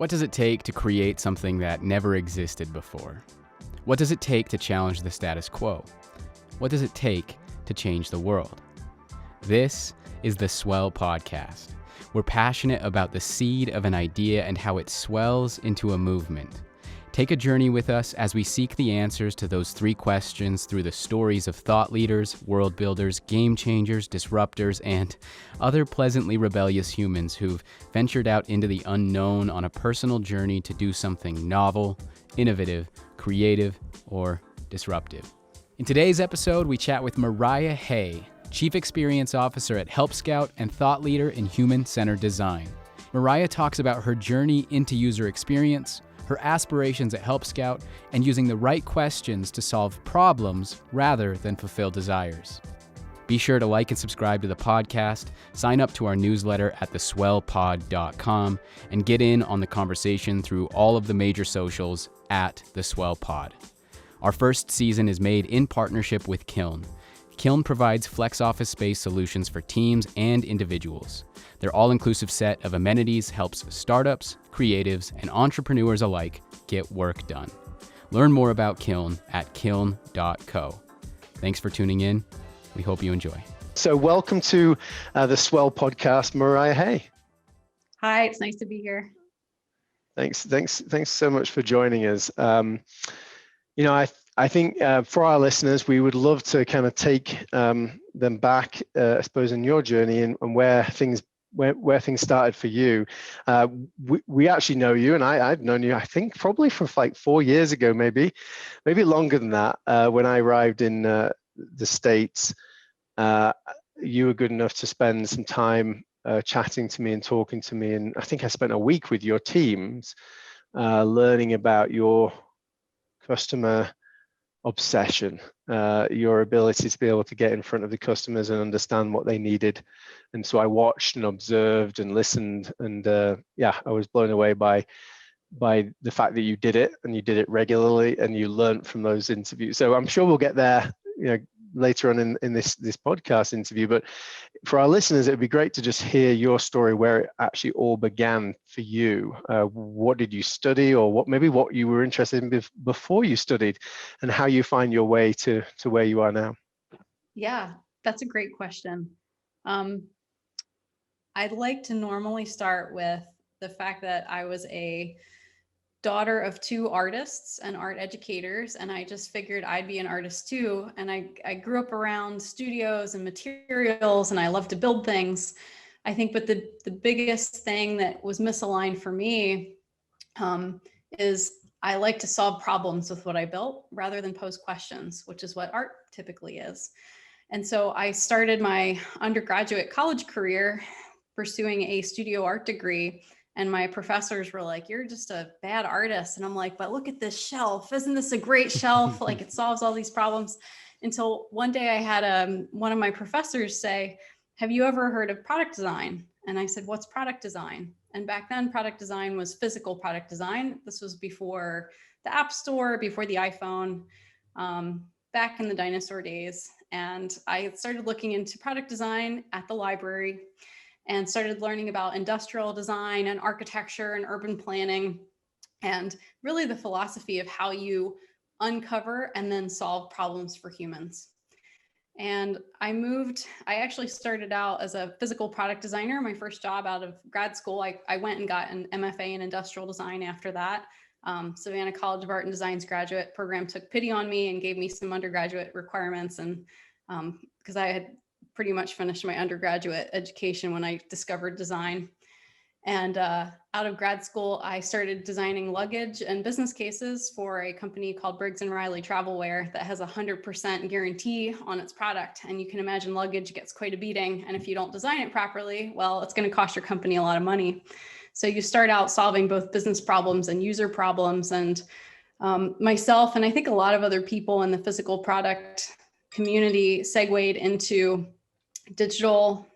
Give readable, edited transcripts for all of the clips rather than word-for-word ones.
What does it take to create something that never existed before? What does it take to challenge the status quo? What does it take to change the world? This is the Swell podcast. We're passionate about the seed of an idea and how it swells into a movement. Take a journey with us as we seek the answers to those three questions through the stories of thought leaders, world builders, game changers, disruptors, and other pleasantly rebellious humans who've ventured out into the unknown on a personal journey to do something novel, innovative, creative, or disruptive. In today's episode, we chat with Mariah Hay, Chief Experience Officer at Helpscout and thought leader in human-centered design. Mariah talks about her journey into user experience, her aspirations at Helpscout, and using the right questions to solve problems rather than fulfill desires. Be sure to like and subscribe to the podcast, sign up to our newsletter at theswellpod.com, and get in on the conversation through all of the major socials at theswellpod. Our first season is made in partnership with Kiln. Kiln provides flex office space solutions for teams and individuals. Their all-inclusive set of amenities helps startups, creatives, and entrepreneurs alike get work done. Learn more about Kiln at kiln.co. Thanks for tuning in. We hope you enjoy. So welcome to the Swell podcast, Mariah Hay. Hi, it's nice to be here. Thanks so much for joining us. I think for our listeners, we would love to kind of take them back, I suppose, in your journey and where things started for you. We actually know you, and I've known you, I think, probably from like 4 years ago, maybe longer than that. When I arrived in the States, you were good enough to spend some time chatting to me and talking to me, and I think I spent a week with your teams learning about your customer obsession, your ability to be able to get in front of the customers and understand what they needed. And so I watched and observed and listened, and I was blown away by the fact that you did it, and you did it regularly, and you learned from those interviews. So I'm sure we'll get there, later on in this podcast interview. But for our listeners, it would be great to just hear your story, where it actually all began for you. What did you study, or what you were interested in before you studied, and how you find your way to where you are now? Yeah, that's a great question. I'd like to normally start with the fact that I was a daughter of two artists and art educators, and I just figured I'd be an artist too. And I grew up around studios and materials, and I love to build things, I think. But the biggest thing that was misaligned for me is I like to solve problems with what I built rather than pose questions, which is what art typically is. And so I started my undergraduate college career pursuing a studio art degree. And my professors were like, "You're just a bad artist." And I'm like, "But look at this shelf. Isn't this a great shelf? Like, it solves all these problems." Until one day I had one of my professors say, "Have you ever heard of product design?" And I said, "What's product design?" And back then, product design was physical product design. This was before the App Store, before the iPhone, back in the dinosaur days. And I started looking into product design at the library, and started learning about industrial design and architecture and urban planning, and really the philosophy of how you uncover and then solve problems for humans. And I actually started out as a physical product designer. My first job out of grad school, I went and got an MFA in industrial design after that. Savannah College of Art and Design's graduate program took pity on me and gave me some undergraduate requirements. And because I had pretty much finished my undergraduate education when I discovered design. And out of grad school, I started designing luggage and business cases for a company called Briggs & Riley Travelwear that has a 100% guarantee on its product. And you can imagine luggage gets quite a beating. And if you don't design it properly, well, it's going to cost your company a lot of money. So you start out solving both business problems and user problems. And myself, and I think a lot of other people in the physical product community, segued into digital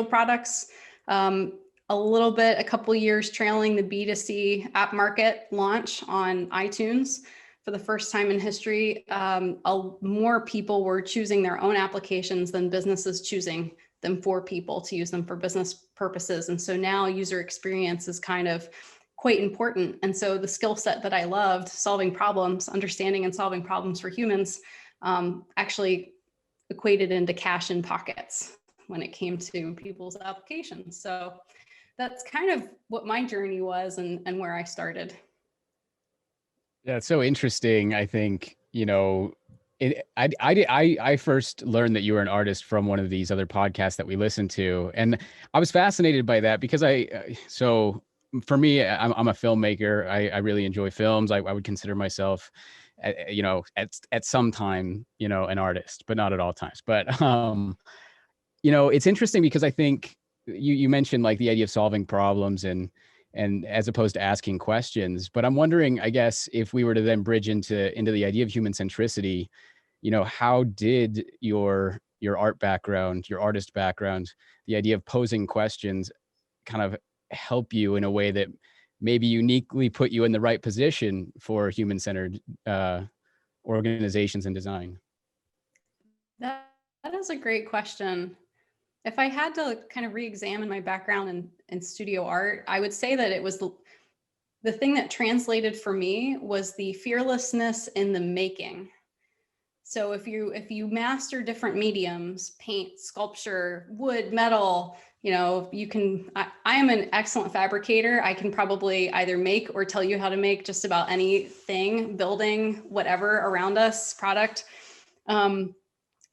products, a couple years trailing the B2C app market launch on iTunes. For the first time in history, more people were choosing their own applications than businesses choosing them for people to use them for business purposes. And so now user experience is kind of quite important. And so the skill set that I loved, solving problems, understanding and solving problems for humans, actually equated into cash in pockets when it came to people's applications. So that's kind of what my journey was and where I started. Yeah, it's so interesting. I think, I first learned that you were an artist from one of these other podcasts that we listened to, and I was fascinated by that because so for me, I'm a filmmaker. I really enjoy films. I would consider myself, at some time, an artist, but not at all times. But it's interesting because I think you mentioned like the idea of solving problems and as opposed to asking questions. But I'm wondering, I guess, if we were to then bridge into the idea of human centricity, how did your art background, your artist background, the idea of posing questions kind of help you in a way that maybe uniquely put you in the right position for human-centered organizations and design? That is a great question. If I had to kind of re-examine my background in studio art, I would say that it was the thing that translated for me was the fearlessness in the making. So if you master different mediums, paint, sculpture, wood, metal, you can, I am an excellent fabricator. I can probably either make or tell you how to make just about anything, building, whatever around us, product.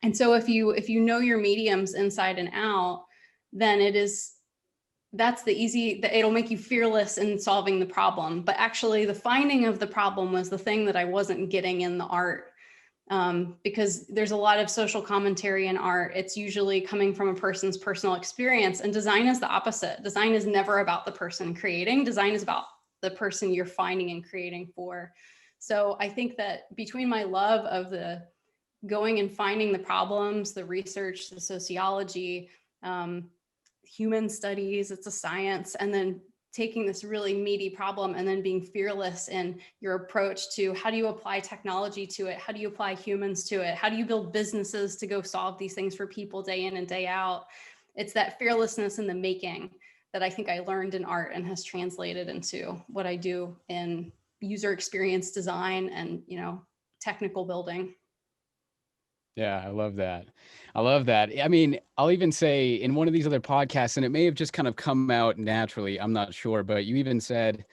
And so if you know your mediums inside and out, then it'll make you fearless in solving the problem. But actually the finding of the problem was the thing that I wasn't getting in the art. Because there's a lot of social commentary in art. It's usually coming from a person's personal experience, and design is the opposite. Design is never about the person creating. Design is about the person you're finding and creating for. So I think that between my love of the going and finding the problems, the research, the sociology, human studies, it's a science, and then taking this really meaty problem and then being fearless in your approach to how do you apply technology to it? How do you apply humans to it? How do you build businesses to go solve these things for people day in and day out? It's that fearlessness in the making that I think I learned in art and has translated into what I do in user experience design and, technical building. Yeah, I love that. I love that. I mean, I'll even say in one of these other podcasts, and it may have just kind of come out naturally, I'm not sure, but you even said,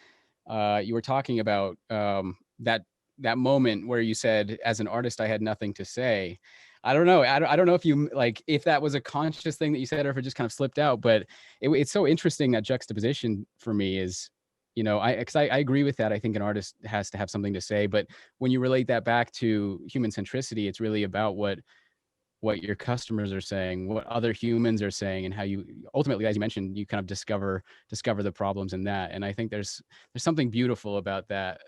you were talking about that moment where you said, as an artist, I had nothing to say. I don't know. I don't know if you if that was a conscious thing that you said or if it just kind of slipped out, but it's so interesting, that juxtaposition for me is, because I agree with that. I think an artist has to have something to say, but when you relate that back to human centricity, it's really about what your customers are saying, what other humans are saying, and how you ultimately, as you mentioned, you kind of discover the problems in that. And I think there's something beautiful about that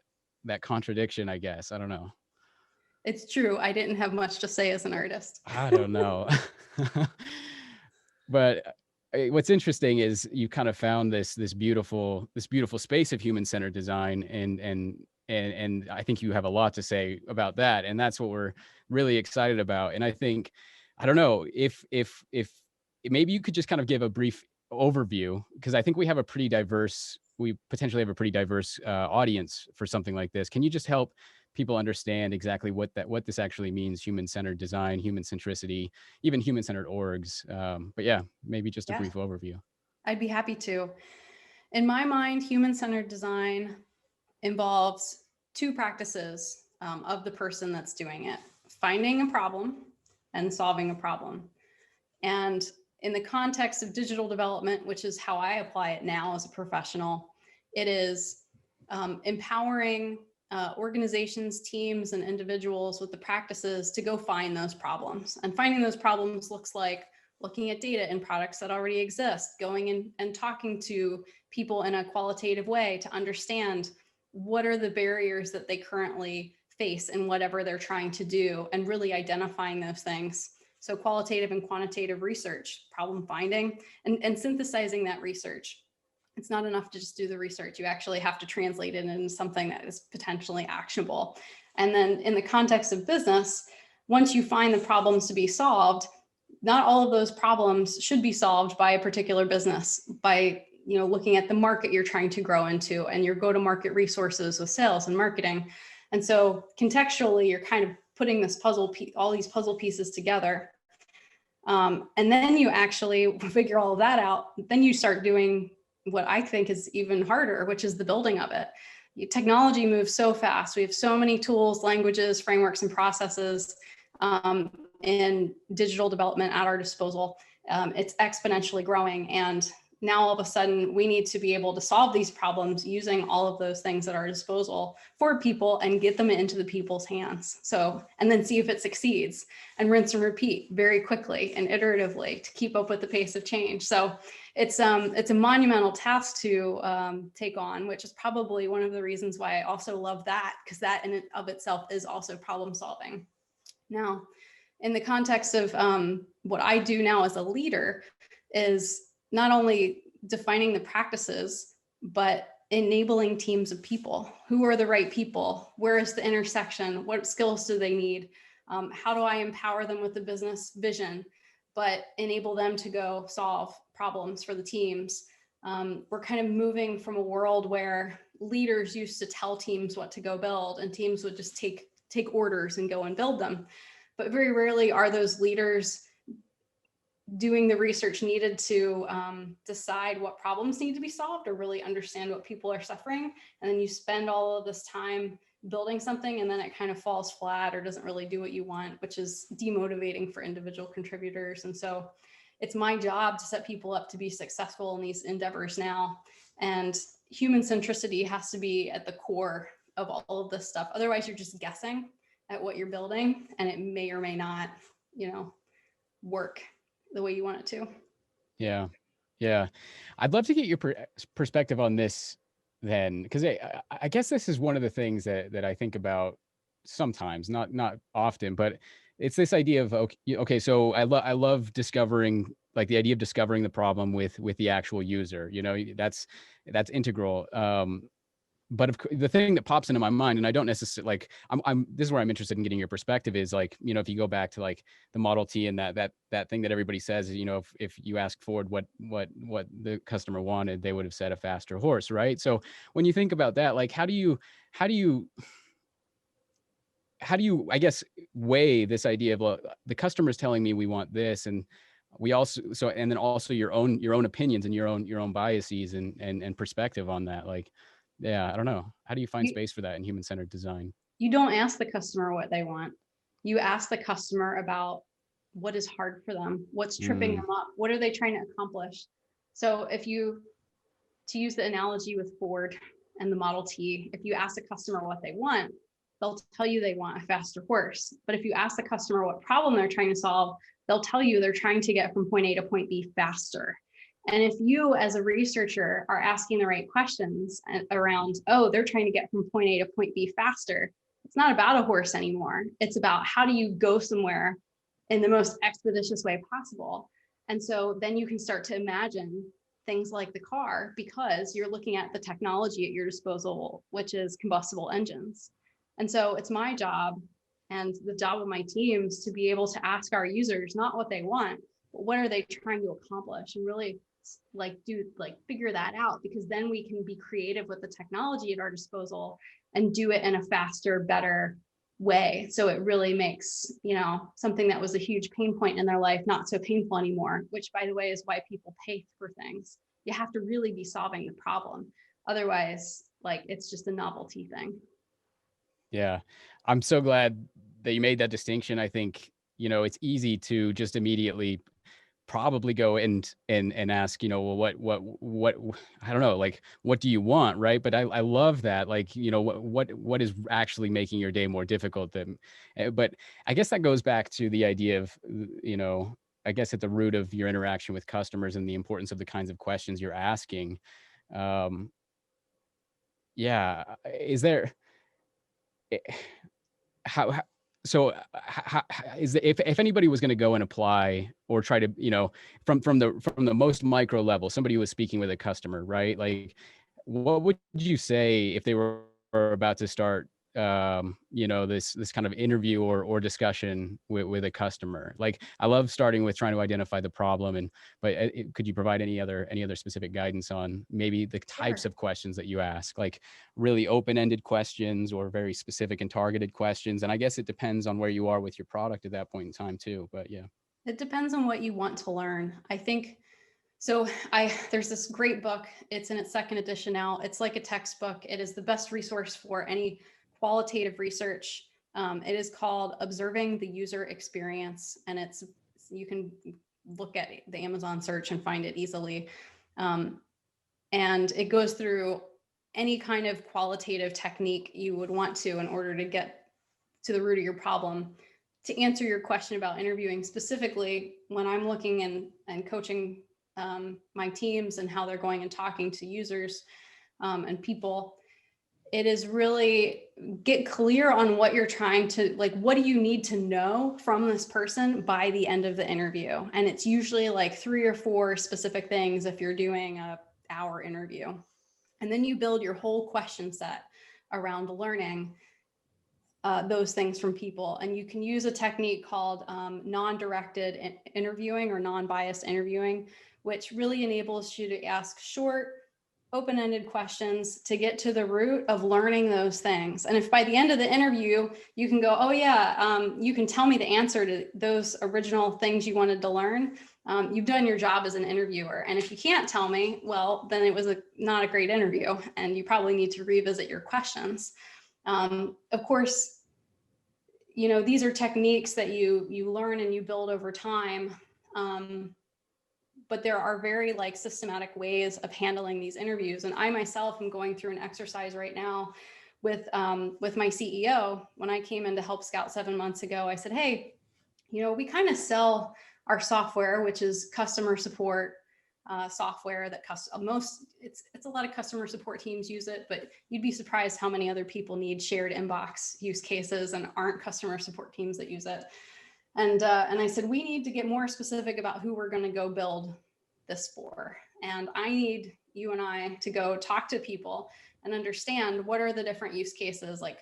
contradiction, I guess. I don't know. It's true. I didn't have much to say as an artist. I don't know. But what's interesting is you kind of found this beautiful space of human-centered design, and I think you have a lot to say about that, and that's what we're really excited about. And I think, I don't know if maybe you could just kind of give a brief overview, because I think we potentially have a pretty diverse audience for something like this. Can you just help people understand exactly what this actually means: human-centered design, human centricity, even human-centered orgs? But yeah, maybe just a brief overview. I'd be happy to. In my mind, human-centered design involves two practices of the person that's doing it: finding a problem and solving a problem. And in the context of digital development, which is how I apply it now as a professional, it is empowering organizations, teams, and individuals with the practices to go find those problems. And finding those problems looks like looking at data in products that already exist, going in and talking to people in a qualitative way to understand what are the barriers that they currently face in whatever they're trying to do, and really identifying those things. So qualitative and quantitative research, problem finding, and synthesizing that research. It's not enough to just do the research. You actually have to translate it into something that is potentially actionable. And then in the context of business, once you find the problems to be solved, not all of those problems should be solved by a particular business, by looking at the market you're trying to grow into and your go-to-market resources with sales and marketing. And so contextually, you're kind of putting this all these puzzle pieces together. And then you actually figure all of that out. Then you start doing what I think is even harder, which is the building of it. Technology moves so fast. We have so many tools, languages, frameworks, and processes in digital development at our disposal. It's exponentially growing. And now all of a sudden we need to be able to solve these problems using all of those things at our disposal for people and get them into the people's hands. So, and then see if it succeeds and rinse and repeat very quickly and iteratively to keep up with the pace of change. So it's a monumental task to take on, which is probably one of the reasons why I also love that, because that in and of itself is also problem solving. Now, in the context of what I do now as a leader is not only defining the practices, but enabling teams of people. Who are the right people? Where is the intersection? What skills do they need? How do I empower them with the business vision, but enable them to go solve problems for the teams? We're kind of moving from a world where leaders used to tell teams what to go build, and teams would just take orders and go and build them. But very rarely are those leaders doing the research needed to decide what problems need to be solved or really understand what people are suffering. And then you spend all of this time building something and then it kind of falls flat or doesn't really do what you want, which is demotivating for individual contributors. And so it's my job to set people up to be successful in these endeavors now. And human centricity has to be at the core of all of this stuff. Otherwise, you're just guessing at what you're building and it may or may not, work the way you want it to. Yeah. Yeah. I'd love to get your perspective on this then, because I guess this is one of the things that I think about sometimes, not often, but it's this idea of, okay, so I love discovering, like the idea of discovering the problem with the actual user, that's integral. But the thing that pops into my mind, and I don't necessarily this is where I'm interested in getting your perspective is like, if you go back to like the Model T and that thing that everybody says, if you ask Ford what the customer wanted, they would have said a faster horse, right? So when you think about that, like, how do you, I guess, weigh this idea of, well, the customer's telling me we want this, and we also, and then also your own opinions and your own biases and perspective on that, like. Yeah, I don't know. How do you find space for that in human-centered design? You don't ask the customer what they want. You ask the customer about what is hard for them, what's tripping them up, what are they trying to accomplish? So to use the analogy with Ford and the Model T, if you ask the customer what they want, they'll tell you they want a faster horse. But if you ask the customer what problem they're trying to solve, they'll tell you they're trying to get from point A to point B faster. And if you as a researcher are asking the right questions around, they're trying to get from point A to point B faster, it's not about a horse anymore. It's about how do you go somewhere in the most expeditious way possible. And so then you can start to imagine things like the car, because you're looking at the technology at your disposal, which is combustible engines. And so it's my job and the job of my teams to be able to ask our users not what they want, but what are they trying to accomplish, and really figure that out, because then we can be creative with the technology at our disposal and do it in a faster, better way. So it really makes, something that was a huge pain point in their life not so painful anymore, which, by the way, is why people pay for things. You have to really be solving the problem. Otherwise, it's just a novelty thing. Yeah. I'm so glad that you made that distinction. I think, it's easy to just immediately probably go and ask, well, what I don't know, like, what do you want, right? But I love that, like, what is actually making your day more difficult than, but I guess that goes back to the idea of, I guess at the root of your interaction with customers and the importance of the kinds of questions you're asking. Yeah, is there, how so if anybody was going to go and apply or try to, from the most micro level, somebody who was speaking with a customer, right? Like, what would you say if they were about to start this kind of interview or discussion with a customer? Like, I love starting with trying to identify the problem, but could you provide any other specific guidance on maybe the types Sure. of questions that you ask, like really open-ended questions or very specific and targeted questions? And I guess it depends on where you are with your product at that point in time too, but yeah. It depends on what you want to learn. I think so. There's this great book. It's in its second edition now. It's like a textbook. It is the best resource for any qualitative research. It is called Observing the User Experience, and you can look at the Amazon search and find it easily. And it goes through any kind of qualitative technique you would want to in order to get to the root of your problem. To answer your question about interviewing specifically, when I'm looking and coaching my teams and how they're going and talking to users and people, it is really get clear on what you're trying to, like, what do you need to know from this person by the end of the interview? And it's usually like 3 or 4 specific things if you're doing a hour interview. And then you build your whole question set around learning those things from people. And you can use a technique called non-directed interviewing or non-biased interviewing, which really enables you to ask short, open-ended questions to get to the root of learning those things. And if by the end of the interview, you can go, oh yeah, you can tell me the answer to those original things you wanted to learn, you've done your job as an interviewer. And if you can't tell me, well, then it was not a great interview and you probably need to revisit your questions. Of course, these are techniques that you learn and you build over time. But there are very systematic ways of handling these interviews. And I myself am going through an exercise right now with my CEO. When I came into Helpscout 7 months ago, I said, hey, we kind of sell our software, which is customer support software that it's a lot of customer support teams use it, but you'd be surprised how many other people need shared inbox use cases and aren't customer support teams that use it. And I said, we need to get more specific about who we're going to go build this for. And I need you and I to go talk to people and understand what are the different use cases, like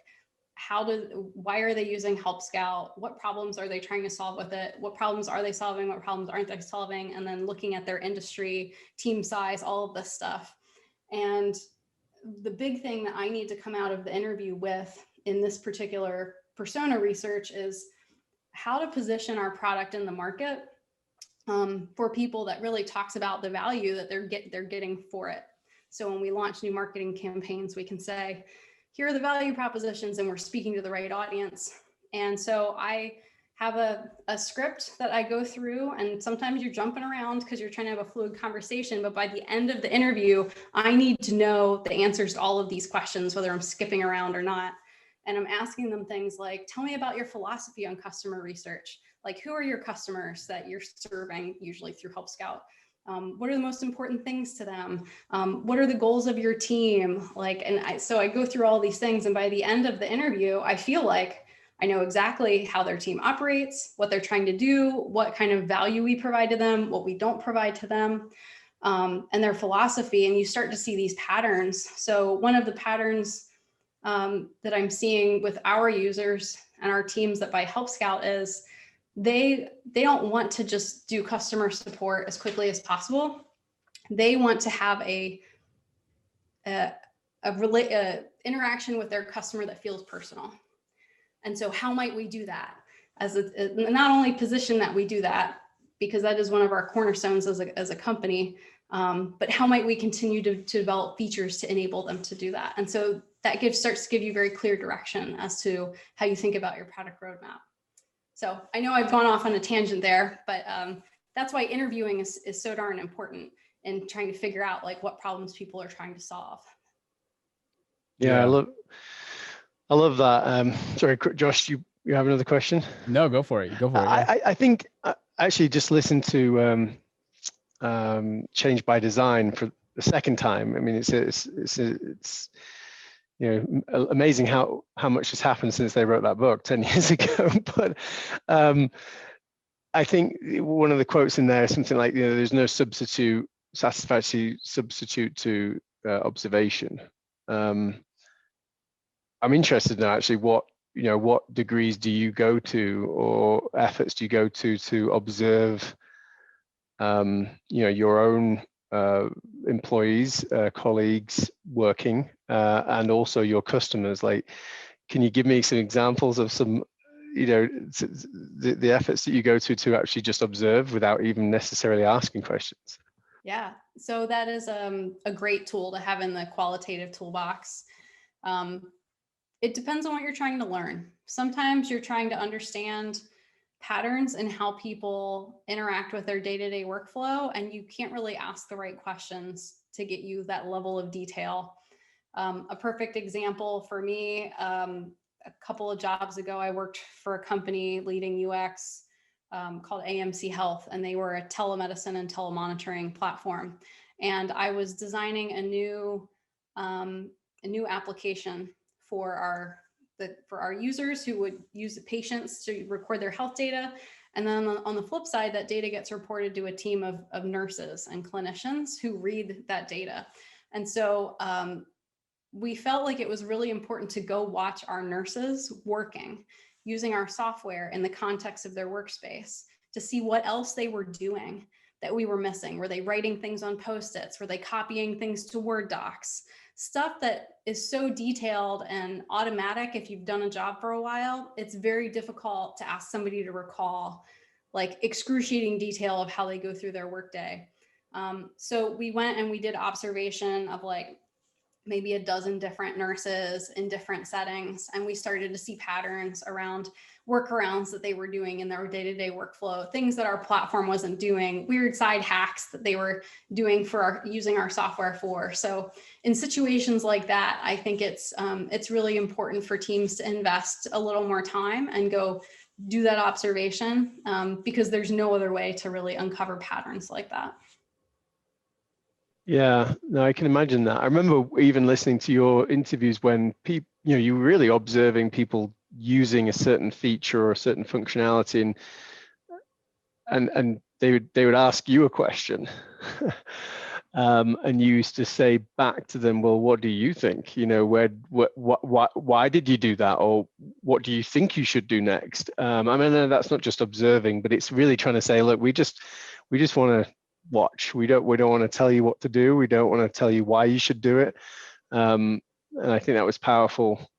why are they using Helpscout? What problems are they trying to solve with it? What problems are they solving? What problems aren't they solving? And then looking at their industry, team size, all of this stuff. And the big thing that I need to come out of the interview with in this particular persona research is how to position our product in the market for people that really talks about the value that they're getting for it. So when we launch new marketing campaigns, we can say, here are the value propositions, and we're speaking to the right audience. And so I have a script that I go through, and sometimes you're jumping around because you're trying to have a fluid conversation, but by the end of the interview, I need to know the answers to all of these questions, whether I'm skipping around or not. And I'm asking them things like, tell me about your philosophy on customer research. Like, who are your customers that you're serving, usually through Helpscout? What are the most important things to them? What are the goals of your team? So I go through all these things, and by the end of the interview, I feel like I know exactly how their team operates, what they're trying to do, what kind of value we provide to them, what we don't provide to them, and their philosophy. And you start to see these patterns. So one of the patterns that I'm seeing with our users and our teams that buy Helpscout is they don't want to just do customer support as quickly as possible. They want to have a interaction with their customer that feels personal. And so how might we do that? Not only position that we do that, because that is one of our cornerstones as a company, but how might we continue to develop features to enable them to do that? And so that starts to give you very clear direction as to how you think about your product roadmap. So I know I've gone off on a tangent there, but that's why interviewing is so darn important in trying to figure out what problems people are trying to solve. Yeah. I love that. Sorry, Josh, you have another question? No, go for it. Yeah. I think I actually just listened to Change by Design for the second time. I mean, it's amazing how much has happened since they wrote that book 10 years ago. But I think one of the quotes in there is something like, there's no satisfactory substitute to observation. I'm interested in actually what degrees do you go to or efforts do you go to observe your own employees, colleagues working, and also your customers. Like, can you give me some examples of some, the efforts that you go to actually just observe without even necessarily asking questions? Yeah, so that is a great tool to have in the qualitative toolbox. It depends on what you're trying to learn. Sometimes you're trying to understand patterns in how people interact with their day-to-day workflow, and you can't really ask the right questions to get you that level of detail. A perfect example for me, a couple of jobs ago, I worked for a company leading UX called AMC Health, and they were a telemedicine and telemonitoring platform. And I was designing a new application for our users who would use the patients to record their health data. And then on the flip side, that data gets reported to a team of nurses and clinicians who read that data. And so we felt like it was really important to go watch our nurses working, using our software in the context of their workspace to see what else they were doing that we were missing. Were they writing things on Post-its? Were they copying things to Word docs? Stuff that is so detailed and automatic. If you've done a job for a while, it's very difficult to ask somebody to recall like excruciating detail of how they go through their workday. So we went and we did observation of like maybe a dozen different nurses in different settings. And we started to see patterns around workarounds that they were doing in their day-to-day workflow, things that our platform wasn't doing, weird side hacks that they were doing for using our software for. So in situations like that, I think it's really important for teams to invest a little more time and go do that observation because there's no other way to really uncover patterns like that. Yeah, no, I can imagine that. I remember even listening to your interviews when people, you were really observing people using a certain feature or a certain functionality, and they would ask you a question, and you used to say back to them, well, what do you think? Why did you do that, or what do you think you should do next? I mean, that's not just observing, but it's really trying to say, look, we just want to watch. We don't want to tell you what to do. We don't want to tell you why you should do it. And I think that was powerful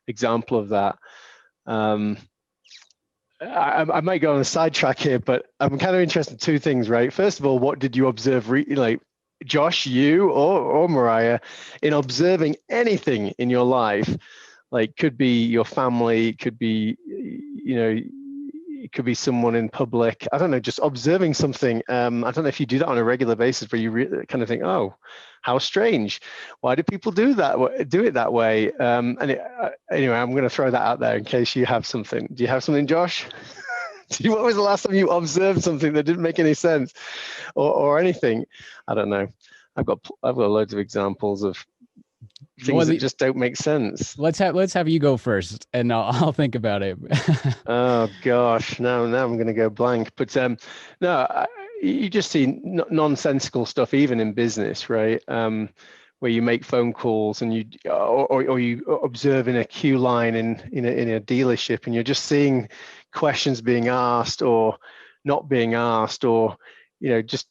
example of that. I might go on a sidetrack here, but I'm kind of interested in two things, right? First of all, what did you observe, like Josh, you or Mariah, in observing anything in your life? Like, could be your family, could be, it could be someone in public. I don't know, just observing something. I don't know if you do that on a regular basis, where you really kind of think, oh, how strange. Why do people do it that way? Anyway, I'm going to throw that out there in case you have something. Do you have something, Josh? What was the last time you observed something that didn't make any sense, or anything? I don't know. I've got loads of exampple of things that just don't make sense. Let's have you go first, and I'll think about it. Oh gosh, now I'm going to go blank. But no, you just see nonsensical stuff even in business, right? Where you make phone calls and you observe in a queue line in a dealership, and you're just seeing questions being asked or not being asked, or just.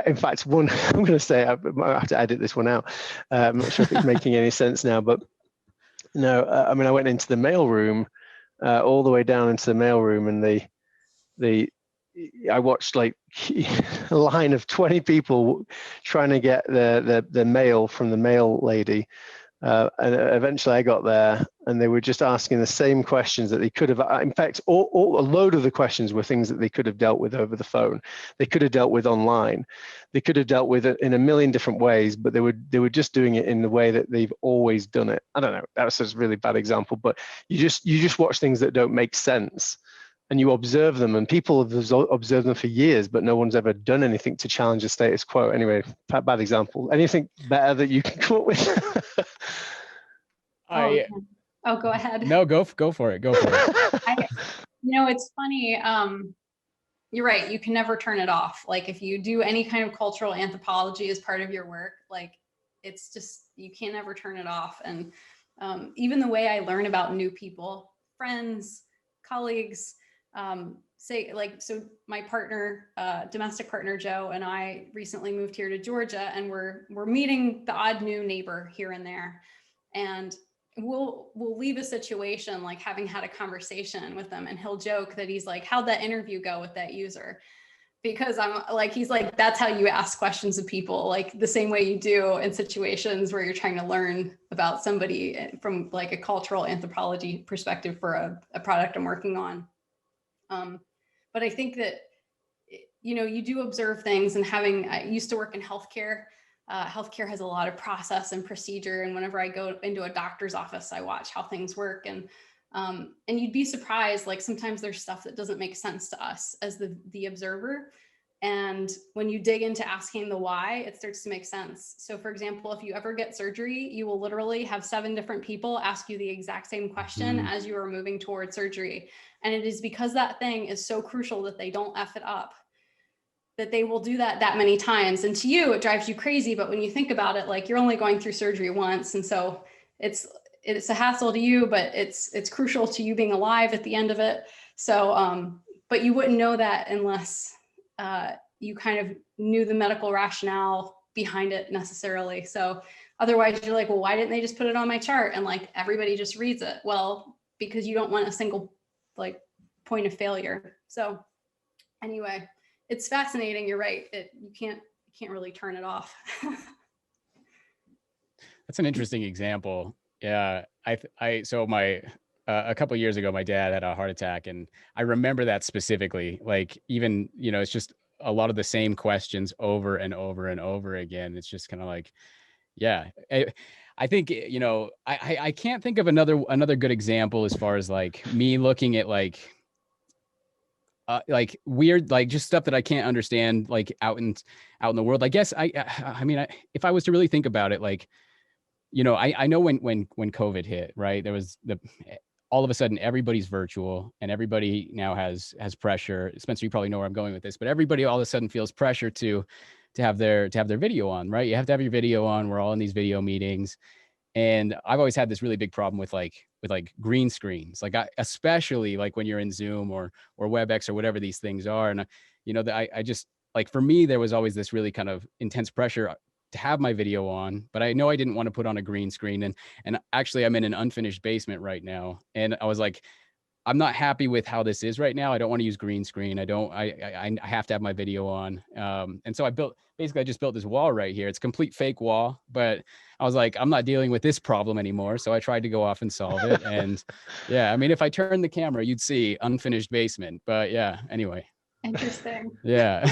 In fact, one I'm going to say, I might have to edit this one out. I'm not sure if it's making any sense now, but no, I mean, I went into the mailroom, all the way down into the mailroom, and I watched like a line of 20 people trying to get the mail from the mail lady. And eventually I got there, and they were just asking the same questions that they could have. In fact, a load of the questions were things that they could have dealt with over the phone. They could have dealt with online. They could have dealt with it in a million different ways, but they were just doing it in the way that they've always done it. I don't know. That was a really bad example, but you just watch things that don't make sense, and you observe them, and people have observed them for years, but no one's ever done anything to challenge the status quo. Anyway, bad example. Anything better that you can come up with? Go ahead. No, go for it. Go for it. It's funny. You're right. You can never turn it off. Like if you do any kind of cultural anthropology as part of your work, like it's just, you can't ever turn it off. And Even the way I learn about new people, friends, colleagues, so my partner, domestic partner, Joe, and I recently moved here to Georgia, and we're meeting the odd new neighbor here and there. And we'll leave a situation like having had a conversation with them, and he'll joke that he's like, how'd that interview go with that user? Because I'm like, he's like, that's how you ask questions of people, like the same way you do in situations where you're trying to learn about somebody from like a cultural anthropology perspective for a product I'm working on. But I think that, you do observe things, and I used to work in healthcare. Healthcare has a lot of process and procedure. And whenever I go into a doctor's office, I watch how things work. And you'd be surprised, like sometimes there's stuff that doesn't make sense to us as the observer. And when you dig into asking the why, it starts to make sense. So for example, if you ever get surgery, you will literally have 7 different people ask you the exact same question as you are moving towards surgery. And it is because that thing is so crucial that they don't F it up, that they will do that many times. And to you, it drives you crazy. But when you think about it, like you're only going through surgery once. And so it's a hassle to you, but it's crucial to you being alive at the end of it. So, but you wouldn't know that unless you kind of knew the medical rationale behind it necessarily. So otherwise you're like, well, why didn't they just put it on my chart? And like, everybody just reads it. Well, because you don't want a single like point of failure. So anyway, it's fascinating. You're right. You can't really turn it off. That's an interesting example. Yeah. So a couple of years ago, my dad had a heart attack, and I remember that specifically. Like even, it's just a lot of the same questions over and over and over again. It's just kind of like, yeah. I think, I can't think of another good example as far as like me looking at like weird, like just stuff that I can't understand, like out in the world. I guess I mean, if I was to really think about it, like, I know when COVID hit, right, there was all of a sudden everybody's virtual, and everybody now has pressure. Spencer, you probably know where I'm going with this, but everybody all of a sudden feels pressure to have their video on, right? You have to have your video on. We're all in these video meetings. And I've always had this really big problem with green screens, like especially like when you're in Zoom or WebEx or whatever these things are. And I just, like, for me, there was always this really kind of intense pressure to have my video on, but I know I didn't want to put on a green screen. And actually I'm in an unfinished basement right now. And I was like, I'm not happy with how this is right now. I don't want to use green screen. I have to have my video on. And so I just built this wall right here. It's a complete fake wall, but I was like, I'm not dealing with this problem anymore. So I tried to go off and solve it. And yeah, I mean, if I turn the camera, you'd see unfinished basement, but yeah, anyway. Interesting. Yeah.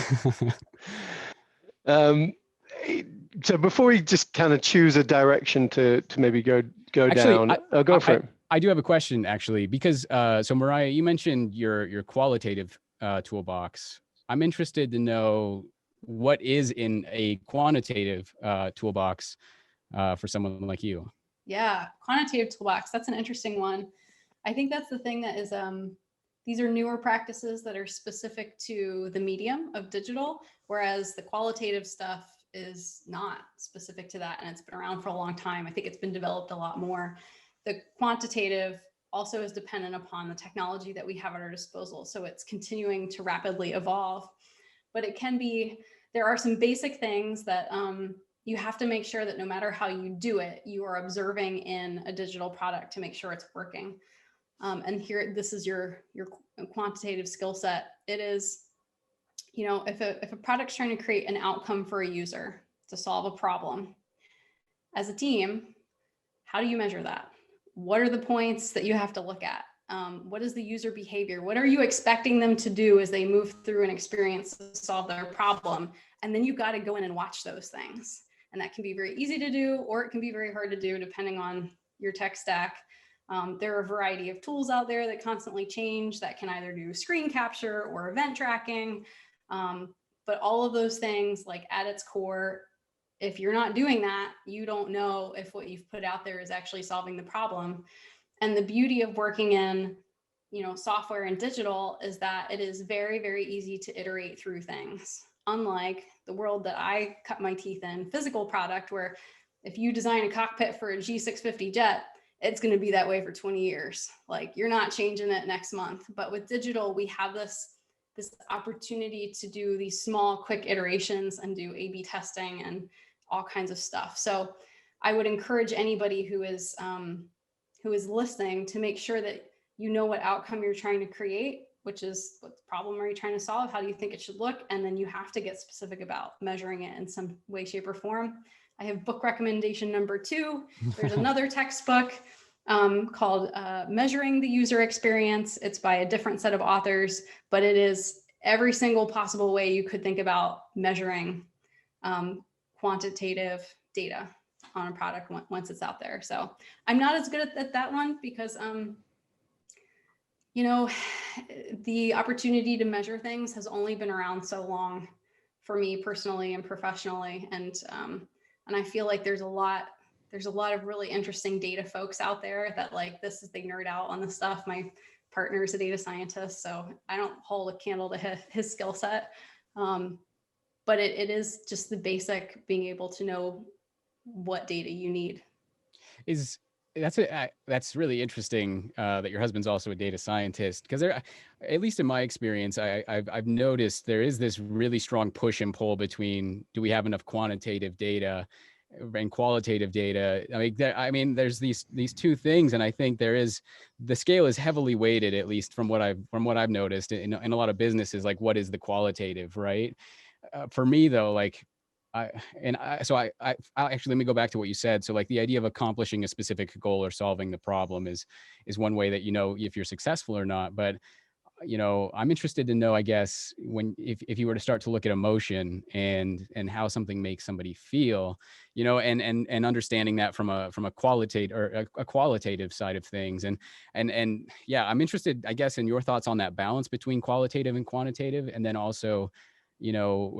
So before we just kind of choose a direction to maybe go Actually, down, go for it. I do have a question actually, because so Mariah, you mentioned your qualitative toolbox. I'm interested to know what is in a quantitative toolbox for someone like you. Yeah, quantitative toolbox. That's an interesting one. I think that's the thing that is, these are newer practices that are specific to the medium of digital, whereas the qualitative stuff is not specific to that. And it's been around for a long time. I think it's been developed a lot more. The quantitative also is dependent upon the technology that we have at our disposal. So it's continuing to rapidly evolve, but there are some basic things that you have to make sure that no matter how you do it, you are observing in a digital product to make sure it's working. And here, this is your quantitative skill set. It is, if a product's trying to create an outcome for a user to solve a problem, as a team, how do you measure that? What are the points that you have to look at? What is the user behavior? What are you expecting them to do as they move through an experience to solve their problem? And then you've got to go in and watch those things. And that can be very easy to do, or it can be very hard to do depending on your tech stack. There are a variety of tools out there that constantly change that can either do screen capture or event tracking. But all of those things, like at its core, if you're not doing that, you don't know if what you've put out there is actually solving the problem. And the beauty of working in, software and digital is that it is very, very easy to iterate through things. Unlike the world that I cut my teeth in, physical product, where if you design a cockpit for a G650 jet, it's going to be that way for 20 years. Like, you're not changing it next month. But with digital, we have this opportunity to do these small, quick iterations and do A/B testing and all kinds of stuff. So I would encourage anybody who is listening to make sure that you know what outcome you're trying to create, which is, what problem are you trying to solve? How do you think it should look? And then you have to get specific about measuring it in some way, shape, or form. I have book recommendation number 2. There's another textbook called Measuring the User Experience. It's by a different set of authors, but it is every single possible way you could think about measuring quantitative data on a product once it's out there. So I'm not as good at that one because, you know, the opportunity to measure things has only been around so long for me personally and professionally. And I feel like there's a lot of really interesting data folks out there that like this is, they nerd out on this stuff. My partner is a data scientist, so I don't hold a candle to his skill set. But it is just the basic being able to know what data you need. That's really interesting that your husband's also a data scientist, because there, at least in my experience, I've noticed there is this really strong push and pull between, do we have enough quantitative data and qualitative data? I mean, there's these two things, and I think the scale is heavily weighted, at least from what I've noticed in a lot of businesses. Like, what is the qualitative, right? For me though, like, I'll actually, let me go back to what you said. So like the idea of accomplishing a specific goal or solving the problem is one way that you know if you're successful or not. But I'm interested to know, I guess, if you were to start to look at emotion and how something makes somebody feel, and understanding that from a qualitative or a qualitative side of things. And yeah, I'm interested, I guess, in your thoughts on that balance between qualitative and quantitative, and then also,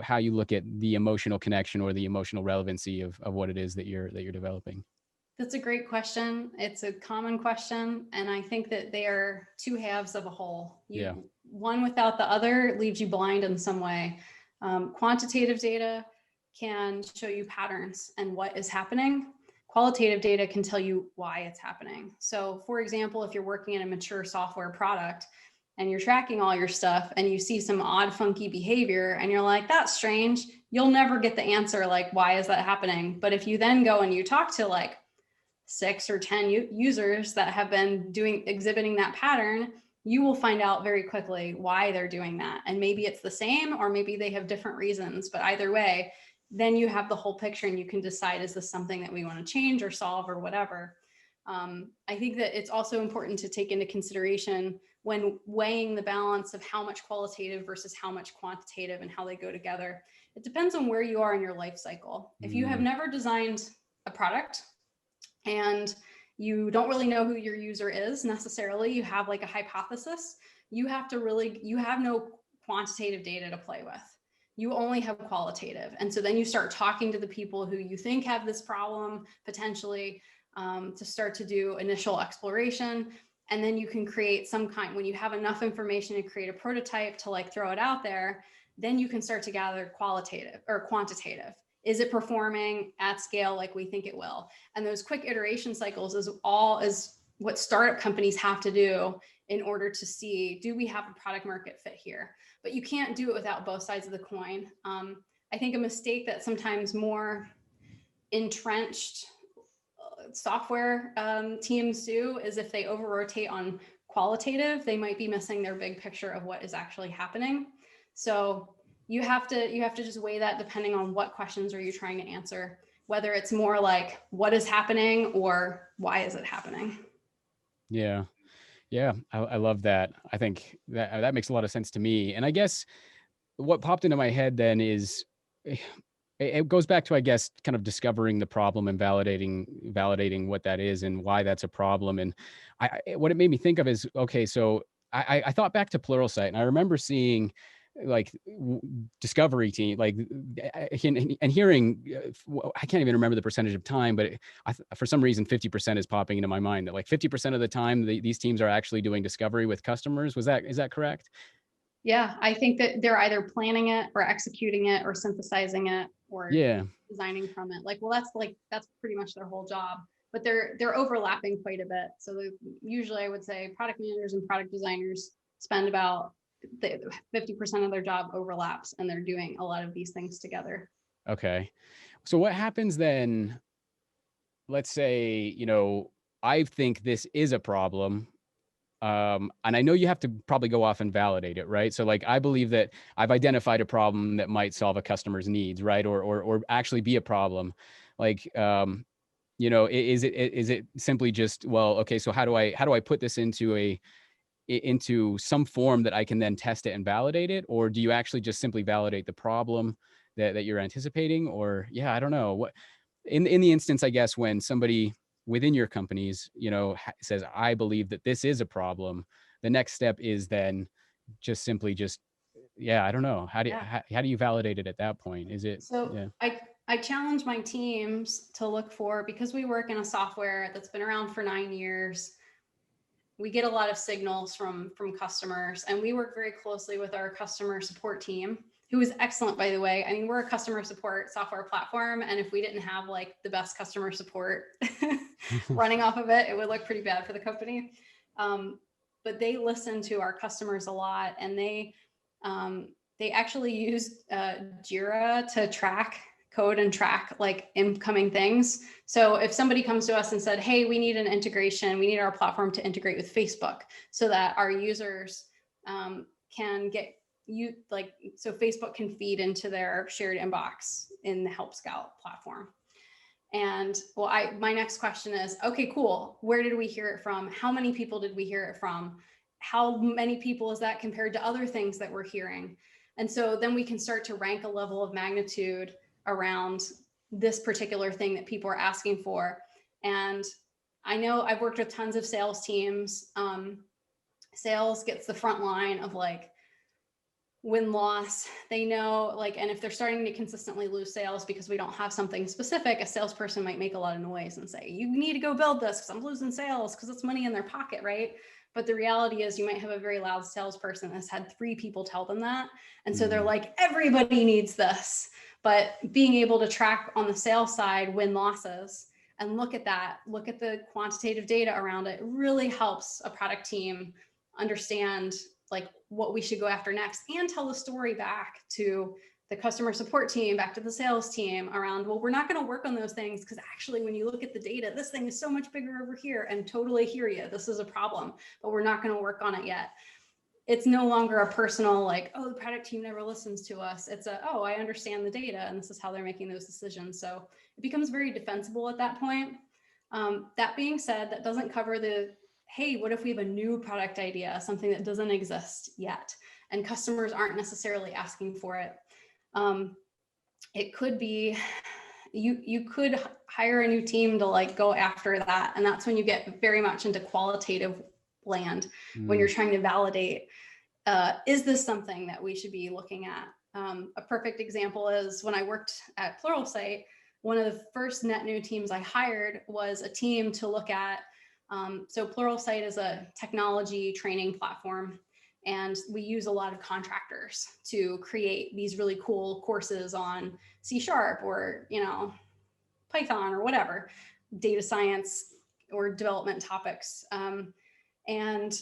how you look at the emotional connection or the emotional relevancy of what it is that you're developing. That's a great question. It's a common question. And I think that they are two halves of a whole. One without the other leaves you blind in some way. Quantitative data can show you patterns and what is happening. Qualitative data can tell you why it's happening. So for example, if you're working in a mature software product and you're tracking all your stuff and you see some odd, funky behavior and you're like, that's strange, you'll never get the answer, like, why is that happening? But if you then go and you talk to like 6 or 10 users that have been exhibiting that pattern, you will find out very quickly why they're doing that. And maybe it's the same, or maybe they have different reasons, but either way, then you have the whole picture and you can decide, is this something that we want to change or solve or whatever. I think that it's also important to take into consideration when weighing the balance of how much qualitative versus how much quantitative and how they go together. It depends on where you are in your life cycle. If you have never designed a product and you don't really know who your user is necessarily, you have like a hypothesis, you have no quantitative data to play with. You only have qualitative. And so then you start talking to the people who you think have this problem potentially, to start to do initial exploration. And then you can create when you have enough information to create a prototype to like throw it out there, then you can start to gather qualitative or quantitative. Is it performing at scale like we think it will? And those quick iteration cycles is what startup companies have to do in order to see, do we have a product market fit here? But you can't do it without both sides of the coin. I think a mistake that sometimes more entrenched software teams do is if they over-rotate on qualitative, they might be missing their big picture of what is actually happening. So you have to just weigh that depending on what questions are you trying to answer, whether it's more like what is happening or why is it happening. Yeah. I love that. I think that makes a lot of sense to me. And I guess what popped into my head then is, it goes back to, I guess, kind of discovering the problem and validating what that is and why that's a problem. And what it made me think of is, okay, so I thought back to Pluralsight, and I remember seeing like discovery team, like, and hearing, I can't even remember the percentage of time, but for some reason, 50% is popping into my mind, that like 50% of the time these teams are actually doing discovery with customers. Is that correct? Yeah, I think that they're either planning it or executing it or synthesizing it or designing from it. Like, well, that's pretty much their whole job. but they're overlapping quite a bit. So usually I would say product managers and product designers spend about 50% of their job overlaps, and they're doing a lot of these things together. Okay. So what happens then? Let's say, I think this is a problem. And I know you have to probably go off and validate it, right? So like, I believe that I've identified a problem that might solve a customer's needs, right? Or actually be a problem. Like, is it simply just, well, okay, so how do I put this into some form that I can then test it and validate it? Or do you actually just simply validate the problem that you're anticipating? Or yeah, I don't know what, in the instance, I guess, when somebody within your companies, says, I believe that this is a problem, the next step is then just simply yeah, I don't know. How do you validate it at that point? Is it, So yeah. I challenge my teams to look for, because we work in a software that's been around for 9 years, we get a lot of signals from customers, and we work very closely with our customer support team, who is excellent, by the way. I mean, we're a customer support software platform, and if we didn't have like the best customer support running off of it, it would look pretty bad for the company. But they listen to our customers a lot, and they actually use Jira to track code and track like incoming things. So if somebody comes to us and said, hey, we need an integration, we need our platform to integrate with Facebook so that our users can get so Facebook can feed into their shared inbox in the Helpscout platform. And well, my next question is, okay, cool. Where did we hear it from? How many people did we hear it from? How many people is that compared to other things that we're hearing? And so then we can start to rank a level of magnitude around this particular thing that people are asking for. And I know I've worked with tons of sales teams. Sales gets the front line of like win-loss. They know, like, and if they're starting to consistently lose sales because we don't have something specific, a salesperson might make a lot of noise and say, you need to go build this because I'm losing sales, because it's money in their pocket, right? But the reality is you might have a very loud salesperson that's had 3 people tell them that. And so they're like, everybody needs this. But being able to track on the sales side win losses and look at that, look at the quantitative data around it, really helps a product team understand like what we should go after next, and tell the story back to the customer support team, back to the sales team around, well, we're not going to work on those things because actually when you look at the data, this thing is so much bigger over here, and totally hear you, this is a problem, but we're not going to work on it yet. It's no longer a personal like, oh, the product team never listens to us. It's oh, I understand the data and this is how they're making those decisions. So it becomes very defensible at that point. That being said, that doesn't cover the, hey, what if we have a new product idea, something that doesn't exist yet, and customers aren't necessarily asking for it? It could be, you could hire a new team to like go after that. And that's when you get very much into qualitative land, when you're trying to validate, is this something that we should be looking at? A perfect example is when I worked at Pluralsight, one of the first net new teams I hired was a team to look at, so Pluralsight is a technology training platform, and we use a lot of contractors to create these really cool courses on C# or, Python or whatever, data science or development topics. And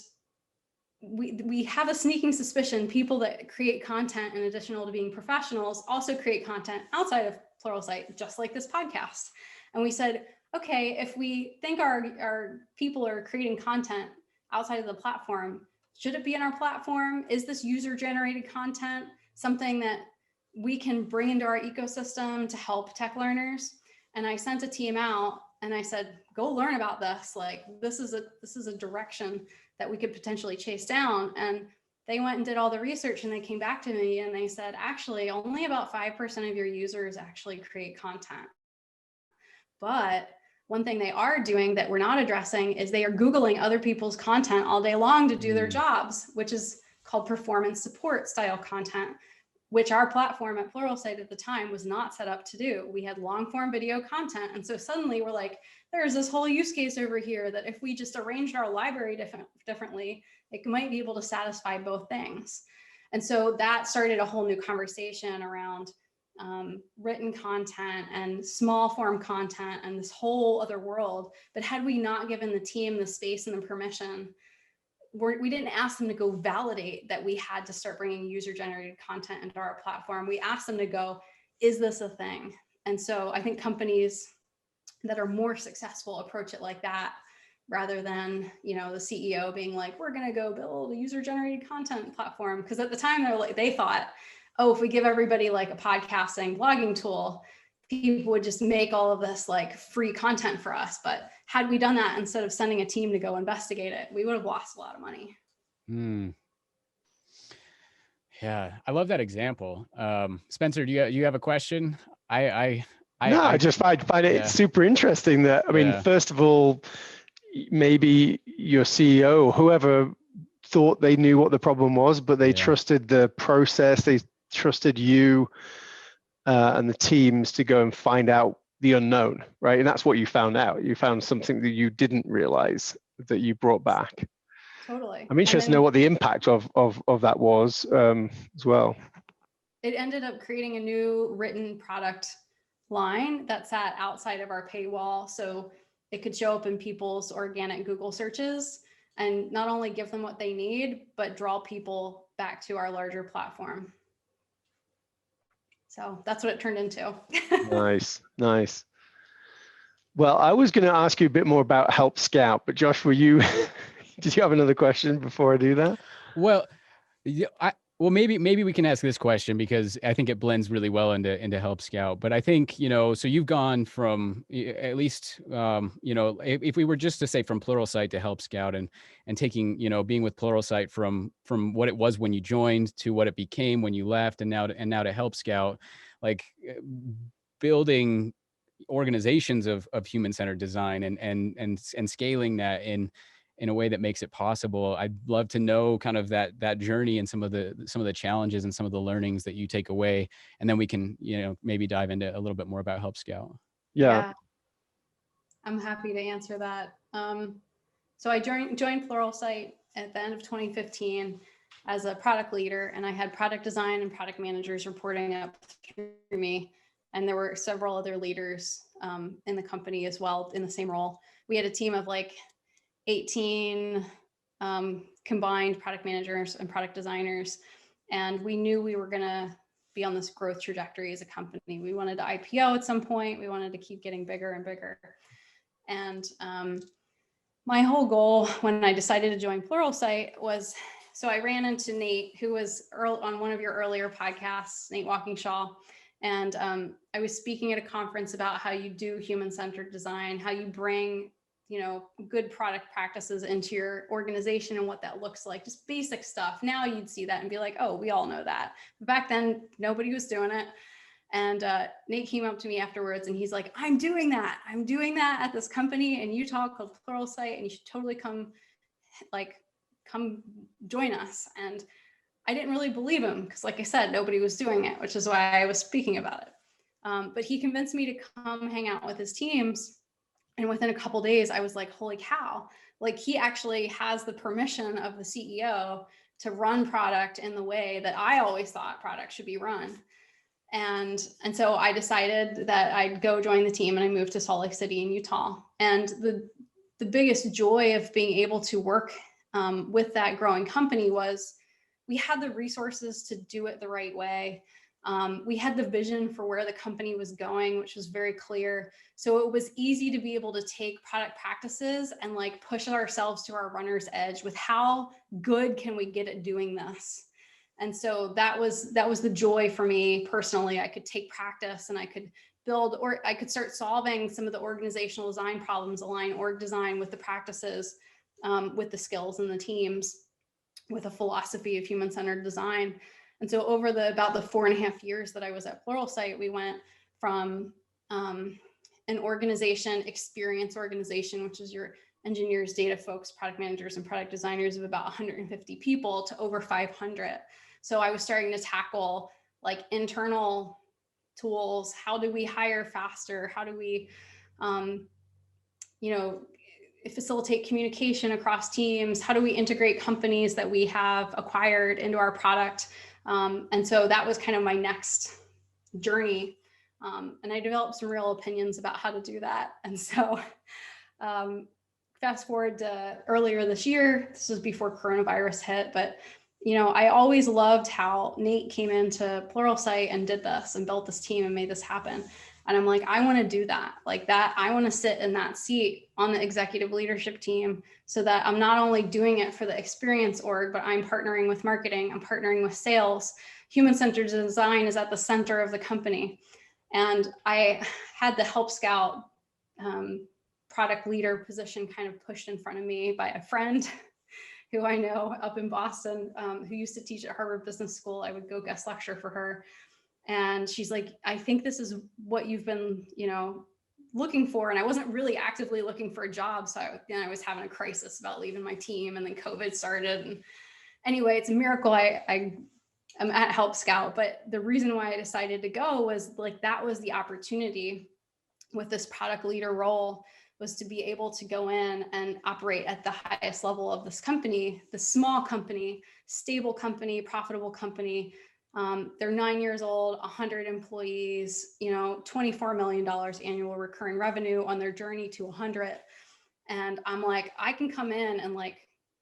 we have a sneaking suspicion people that create content in addition to being professionals also create content outside of Pluralsight, just like this podcast. And we said, okay, if we think our people are creating content outside of the platform, should it be in our platform? Is this user-generated content something that we can bring into our ecosystem to help tech learners? And I sent a team out and I said, go learn about this. Like, this is a direction that we could potentially chase down. And they went and did all the research, and they came back to me and they said, actually, only about 5% of your users actually create content. But one thing they are doing that we're not addressing is they are Googling other people's content all day long to do their jobs, which is called performance support style content, which our platform at Pluralsight at the time was not set up to do. We had long form video content. And so suddenly we're like, there's this whole use case over here that if we just arranged our library differently, it might be able to satisfy both things. And so that started a whole new conversation around written content and small form content and this whole other world. But had we not given the team the space and the permission, we didn't ask them to go validate that we had to start bringing user generated content into our platform. We asked them to go, is this a thing? And so I think companies that are more successful approach it like that, rather than, the CEO being like, we're going to go build a user generated content platform. Because at the time they thought, oh, if we give everybody like a podcasting blogging tool, people would just make all of this like free content for us. But had we done that, instead of sending a team to go investigate it, we would have lost a lot of money. Yeah, I love that example. Spencer, do you have a question? I just find it super interesting that, I mean, first of all, maybe your CEO or whoever thought they knew what the problem was, but they trusted the process, they trusted you and the teams to go and find out the unknown, right? And that's what you found out. You found something that you didn't realize that you brought back. Totally. I'm interested to know what the impact of that was as well. It ended up creating a new written product line that sat outside of our paywall. So it could show up in people's organic Google searches and not only give them what they need, but draw people back to our larger platform. So that's what it turned into. Nice. Well, I was going to ask you a bit more about Helpscout, but Josh, did you have another question before I do that? Well, maybe we can ask this question because I think it blends really well into Helpscout. But I think, so you've gone from at least, if we were just to say from Pluralsight to Helpscout and taking, being with Pluralsight from what it was when you joined to what it became when you left and now to Helpscout, like building organizations of human-centered design and scaling that in a way that makes it possible. I'd love to know kind of that journey and some of the challenges and some of the learnings that you take away, and then we can maybe dive into a little bit more about Helpscout. Yeah, I'm happy to answer that. So I joined Pluralsight at the end of 2015 as a product leader, and I had product design and product managers reporting up through me, and there were several other leaders in the company as well in the same role. We had a team of like 18 combined product managers and product designers. And we knew we were going to be on this growth trajectory as a company. We wanted to IPO at some point. We wanted to keep getting bigger and bigger. And my whole goal when I decided to join Pluralsight was, so I ran into Nate, who was on one of your earlier podcasts, Nate Walkingshaw. And I was speaking at a conference about how you do human-centered design, how you bring good product practices into your organization and what that looks like, just basic stuff. Now you'd see that and be like, oh, we all know that. But back then, nobody was doing it. And Nate came up to me afterwards and he's like, I'm doing that at this company in Utah called Pluralsight, and you should totally come join us. And I didn't really believe him because, like I said, nobody was doing it, which is why I was speaking about it. But he convinced me to come hang out with his teams. And within a couple of days, I was like, holy cow, like he actually has the permission of the CEO to run product in the way that I always thought product should be run. And so I decided that I'd go join the team, and I moved to Salt Lake City in Utah. And the biggest joy of being able to work with that growing company was we had the resources to do it the right way. We had the vision for where the company was going, which was very clear. So it was easy to be able to take product practices and like push ourselves to our runner's edge with how good can we get at doing this. And so that was the joy for me personally. I could take practice and I could build, or I could start solving some of the organizational design problems, align org design with the practices, with the skills and the teams, with a philosophy of human-centered design. And so over about the 4.5 years that I was at Pluralsight, we went from an organization, experience organization, which is your engineers, data folks, product managers, and product designers of about 150 people to over 500. So I was starting to tackle like internal tools. How do we hire faster? How do we, facilitate communication across teams? How do we integrate companies that we have acquired into our product? And so that was kind of my next journey. And I developed some real opinions about how to do that. And so fast forward to earlier this year, this was before coronavirus hit, but I always loved how Nate came into Pluralsight and did this and built this team and made this happen. And I'm like, I want to do that. Like that, I want to sit in that seat on the executive leadership team so that I'm not only doing it for the experience org, but I'm partnering with marketing, I'm partnering with sales. Human-centered design is at the center of the company. And I had the Helpscout product leader position kind of pushed in front of me by a friend who I know up in Boston, who used to teach at Harvard Business School. I would go guest lecture for her. And she's like, I think this is what you've been, looking for. And I wasn't really actively looking for a job. So I was having a crisis about leaving my team, and then COVID started. And anyway, it's a miracle I'm at Helpscout. But the reason why I decided to go was like, that was the opportunity with this product leader role, was to be able to go in and operate at the highest level of this company, the small company, stable company, profitable company. They're 9 years old, 100 employees, $24 million annual recurring revenue on their journey to 100. And I'm like, I can come in and like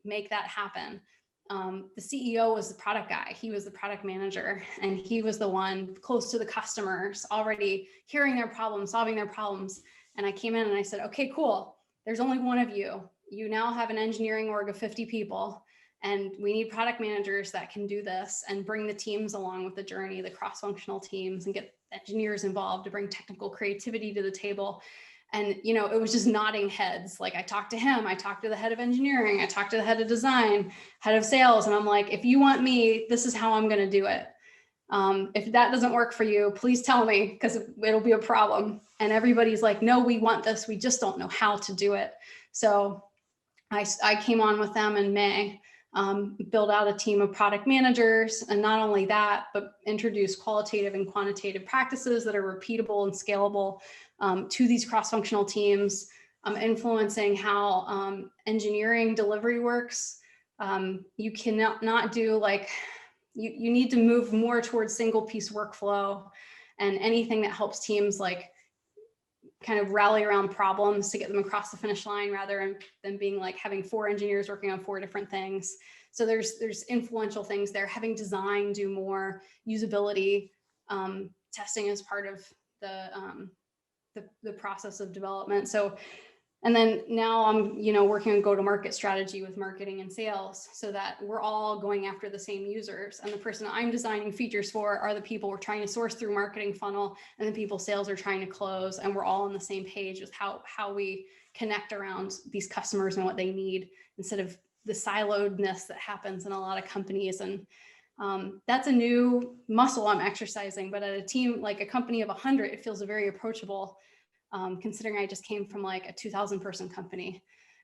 make that happen. The CEO was the product guy. He was the product manager, and he was the one close to the customers, already hearing their problems, solving their problems. And I came in and I said, okay, cool. There's only one of you. You now have an engineering org of 50 people. And we need product managers that can do this and bring the teams along with the journey, the cross-functional teams, and get engineers involved to bring technical creativity to the table. And, it was just nodding heads. Like I talked to him, I talked to the head of engineering, I talked to the head of design, head of sales. And I'm like, if you want me, this is how I'm going to do it. If that doesn't work for you, please tell me, because it'll be a problem. And everybody's like, no, we want this. We just don't know how to do it. So I came on with them in May. Build out a team of product managers, and not only that, but introduce qualitative and quantitative practices that are repeatable and scalable to these cross-functional teams, influencing how engineering delivery works. You cannot not do like, you need to move more towards single piece workflow, and anything that helps teams like kind of rally around problems to get them across the finish line, rather than being like having 4 engineers working on 4 different things. So there's influential things there, having design do more, usability, testing as part of the process of development. So, and then now I'm, working on go-to-market strategy with marketing and sales, so that we're all going after the same users. And the person I'm designing features for are the people we're trying to source through marketing funnel, and the people sales are trying to close. And we're all on the same page with how we connect around these customers and what they need, instead of the siloedness that happens in a lot of companies. And that's a new muscle I'm exercising. But at a team, like a company of 100, it feels very approachable. Considering I just came from like a 2,000 person company,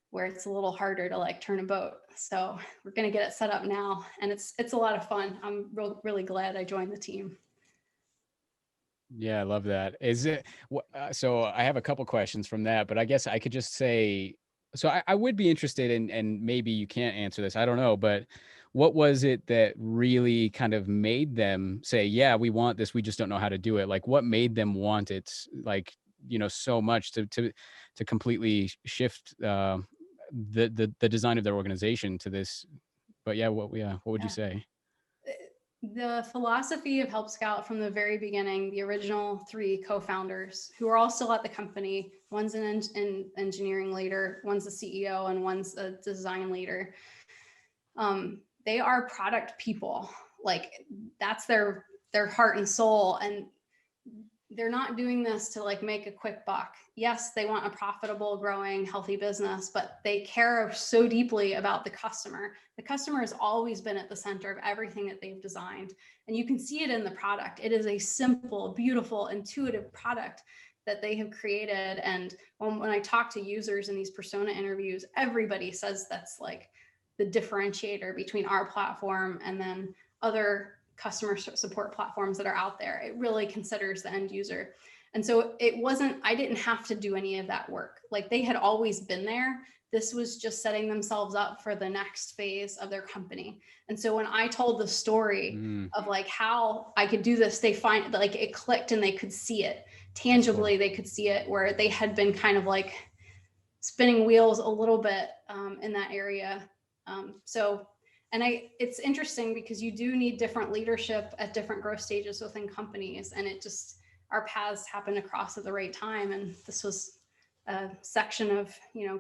where it's a little harder to like turn a boat. So we're going to get it set up now, and it's a lot of fun. I'm really glad I joined the team. Yeah, I love that. Is it so? I have a couple questions from that, but I guess I could just say, so I would be interested in, and maybe you can't answer this, I don't know, but what was it that really kind of made them say, yeah, we want this, we just don't know how to do it? Like, what made them want it, like, so much to completely shift the design of their organization to this? But what would you say? The philosophy of Helpscout from the very beginning, the original 3 co-founders, who are all still at the company, one's an engineering leader, one's the CEO, and one's a design leader. They are product people. Like that's their heart and soul. And they're not doing this to like make a quick buck. Yes, they want a profitable, growing, healthy business, but they care so deeply about the customer. The customer has always been at the center of everything that they've designed. And you can see it in the product. It is a simple, beautiful, intuitive product that they have created. And when I talk to users in these persona interviews, everybody says that's like the differentiator between our platform and then other customer support platforms that are out there. It really considers the end user. And so I didn't have to do any of that work. Like they had always been there. This was just setting themselves up for the next phase of their company. And so when I told the story of like how I could do this, they find like it clicked and they could see it tangibly. They could see it where they had been kind of like spinning wheels a little bit in that area. It's interesting because you do need different leadership at different growth stages within companies. And our paths happened to cross at the right time. And this was a section of,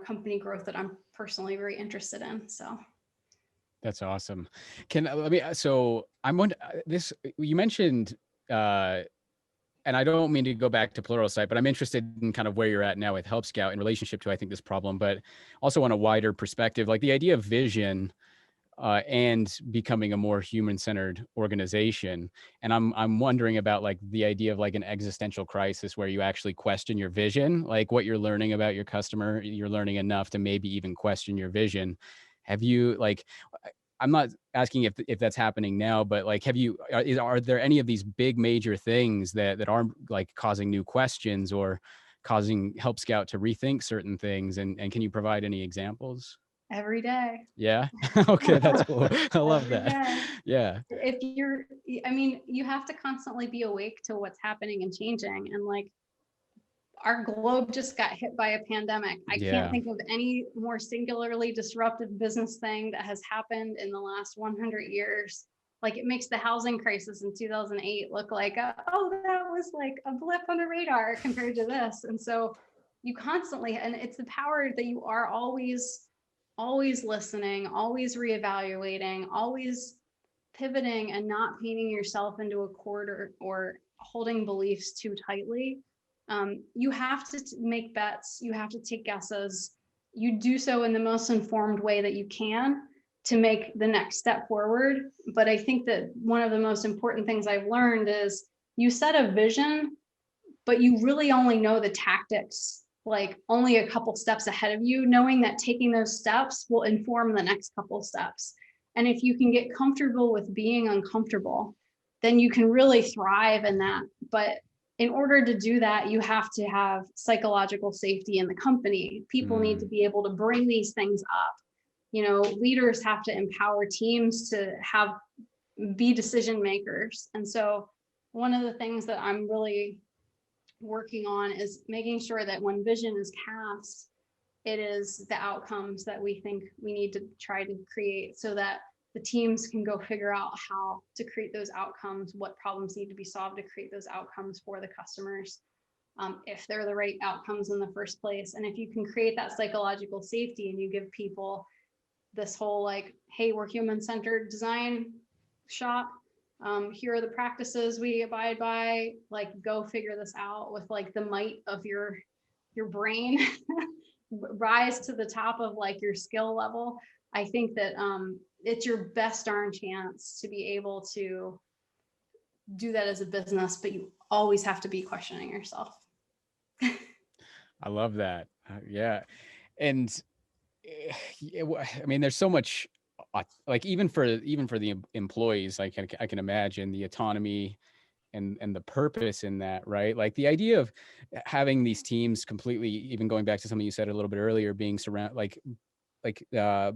company growth that I'm personally very interested in. So. That's awesome. So I'm wondering this, you mentioned, and I don't mean to go back to Pluralsight, but I'm interested in kind of where you're at now with Helpscout in relationship to, I think, this problem, but also on a wider perspective, like the idea of vision and becoming a more human-centered organization. And I'm wondering about like the idea of like an existential crisis where you actually question your vision, like what you're learning about your customer, you're learning enough to maybe even question your vision. Have you like, I'm not asking if that's happening now, but like, are there any of these big major things that are like causing new questions or causing Helpscout to rethink certain things? And can you provide any examples? Every day. Yeah. Okay. That's cool. I love that. Day. Yeah. You have to constantly be awake to what's happening and changing. And like our globe just got hit by a pandemic. I can't think of any more singularly disruptive business thing that has happened in the last 100 years. Like it makes the housing crisis in 2008 look like, that was like a blip on the radar compared to this. And so you constantly, and it's the power that you are always listening, always reevaluating, always pivoting and not painting yourself into a corner or holding beliefs too tightly. You have to make bets. You have to take guesses. You do so in the most informed way that you can to make the next step forward. But I think that one of the most important things I've learned is you set a vision, but you really only know the tactics, like only a couple steps ahead of you, knowing that taking those steps will inform the next couple steps. And if you can get comfortable with being uncomfortable, then you can really thrive in that. But in order to do that, you have to have psychological safety in the company. People need to be able to bring these things up. Leaders have to empower teams to be decision makers. And so one of the things that I'm really working on is making sure that when vision is cast, it is the outcomes that we think we need to try to create so that the teams can go figure out how to create those outcomes, what problems need to be solved to create those outcomes for the customers, if they're the right outcomes in the first place. And if you can create that psychological safety and you give people this whole like, hey, we're human-centered design shop, here are the practices we abide by, like go figure this out with like the might of your brain, rise to the top of like your skill level. I think that it's your best darn chance to be able to do that as a business, but you always have to be questioning yourself. I love that. Yeah. And I mean, there's so much, like even for the employees, like I can imagine the autonomy and the purpose in that, right? Like the idea of having these teams completely, even going back to something you said a little bit earlier, being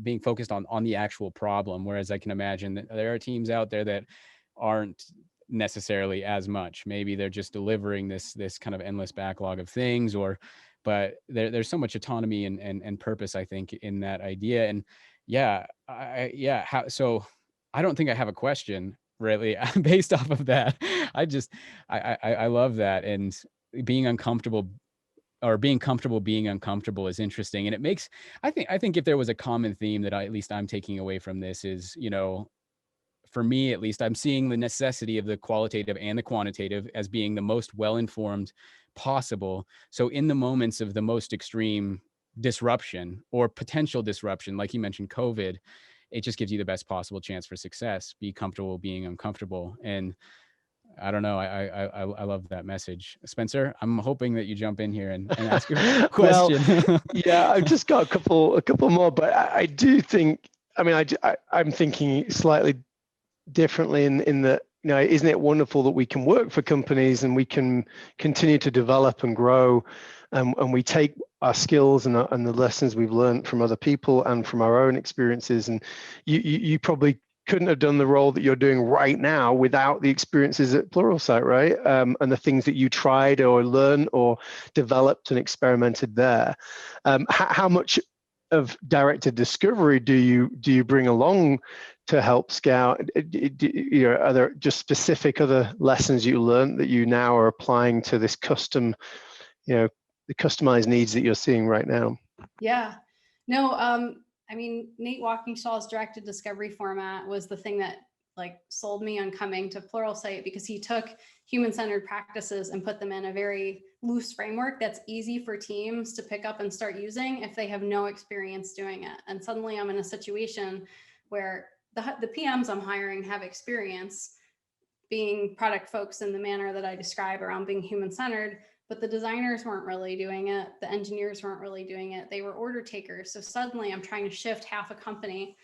being focused on the actual problem. Whereas I can imagine that there are teams out there that aren't necessarily as much. Maybe they're just delivering this kind of endless backlog of things, but there's so much autonomy and purpose, I think, in that idea. And so I don't think I have a question really based off of that. I love that. And being uncomfortable or being comfortable being uncomfortable is interesting. And it makes, I think if there was a common theme that at least I'm taking away from this is, for me, at least, I'm seeing the necessity of the qualitative and the quantitative as being the most well-informed possible. So in the moments of the most extreme disruption or potential disruption, like you mentioned, COVID, it just gives you the best possible chance for success. Be comfortable being uncomfortable. And I don't know. I love that message. Spencer, I'm hoping that you jump in here and ask a question. Well, yeah, I've just got a couple more, but I do think, I'm thinking slightly differently in that, isn't it wonderful that we can work for companies and we can continue to develop and grow, and we take our skills and the lessons we've learned from other people and from our own experiences. And you probably couldn't have done the role that you're doing right now without the experiences at Pluralsight, right? And the things that you tried or learned or developed and experimented there. How much of directed discovery do you bring along to Helpscout? Are there just specific other lessons you learned that you now are applying to this custom, the customized needs that you're seeing right now? Yeah, no, I mean, Nate Walkingshaw's directed discovery format was the thing that like sold me on coming to Pluralsight, because he took human-centered practices and put them in a very loose framework that's easy for teams to pick up and start using if they have no experience doing it. And suddenly I'm in a situation where the PMs I'm hiring have experience being product folks in the manner that I describe around being human-centered, but the designers weren't really doing it. The engineers weren't really doing it. They were order takers. So suddenly I'm trying to shift half a company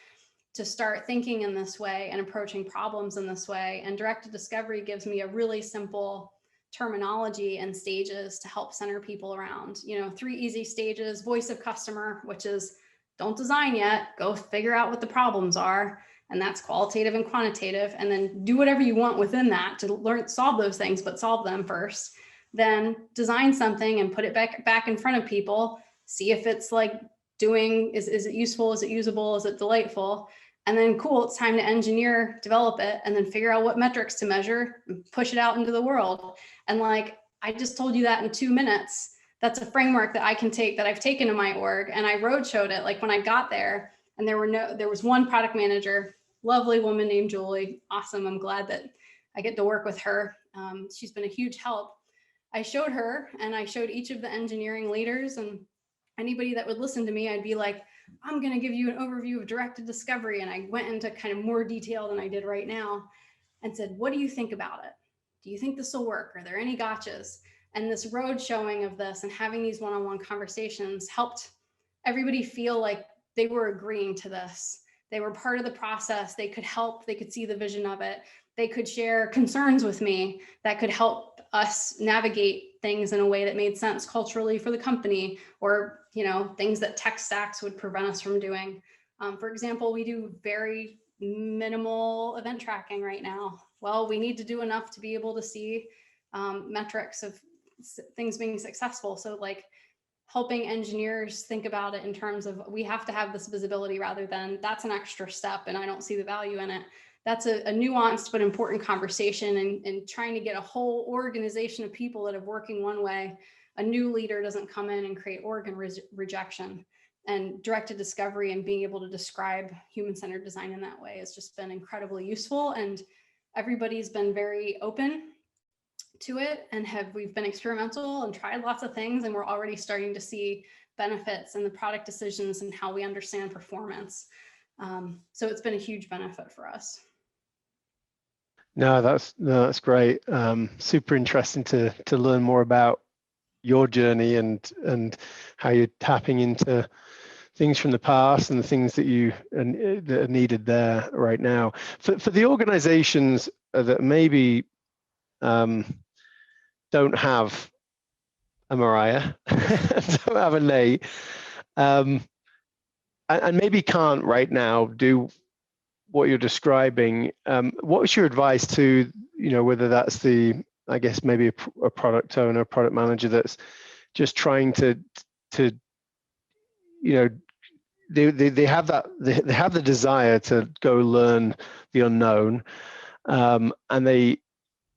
to start thinking in this way and approaching problems in this way. And directed discovery gives me a really simple terminology and stages to help center people around. 3 easy stages: voice of customer, which is don't design yet, go figure out what the problems are. And that's qualitative and quantitative. And then do whatever you want within that to solve those things, but solve them first. Then design something and put it back in front of people. See if it's like is it useful? Is it usable? Is it delightful? And then cool, it's time to engineer, develop it, and then figure out what metrics to measure and push it out into the world. And like, I just told you that in 2 minutes. That's a framework that I can take, that I've taken to my org, and I road showed it. Like when I got there, and there was one product manager, lovely woman named Julie. Awesome. I'm glad that I get to work with her. She's been a huge help. I showed her, and I showed each of the engineering leaders, and anybody that would listen to me, I'd be like, I'm going to give you an overview of directed discovery. And I went into kind of more detail than I did right now and said, what do you think about it? Do you think this will work? Are there any gotchas? And this road showing of this and having these one-on-one conversations helped everybody feel like they were agreeing to this. They were part of the process. They could help. They could see the vision of it. They could share concerns with me that could help us navigate things in a way that made sense culturally for the company, or things that tech stacks would prevent us from doing. For example, we do very minimal event tracking right now. Well, we need to do enough to be able to see metrics of things being successful. So like helping engineers think about it in terms of, we have to have this visibility, rather than that's an extra step and I don't see the value in it. That's a nuanced but important conversation, and trying to get a whole organization of people that are working one way. A new leader doesn't come in and create organ rejection. And directed discovery and being able to describe human-centered design in that way has just been incredibly useful. And everybody's been very open to it, and we've been experimental and tried lots of things, and we're already starting to see benefits in the product decisions and how we understand performance. So it's been a huge benefit for us. No, that's great. Super interesting to learn more about your journey and how you're tapping into things from the past and the things that that are needed there right now. For the organizations that maybe don't have a Mariah, don't have a Nate, and maybe can't right now do what you're describing, what's your advice to, whether that's I guess maybe a product owner, a product manager that's just trying to they have the desire to go learn the unknown,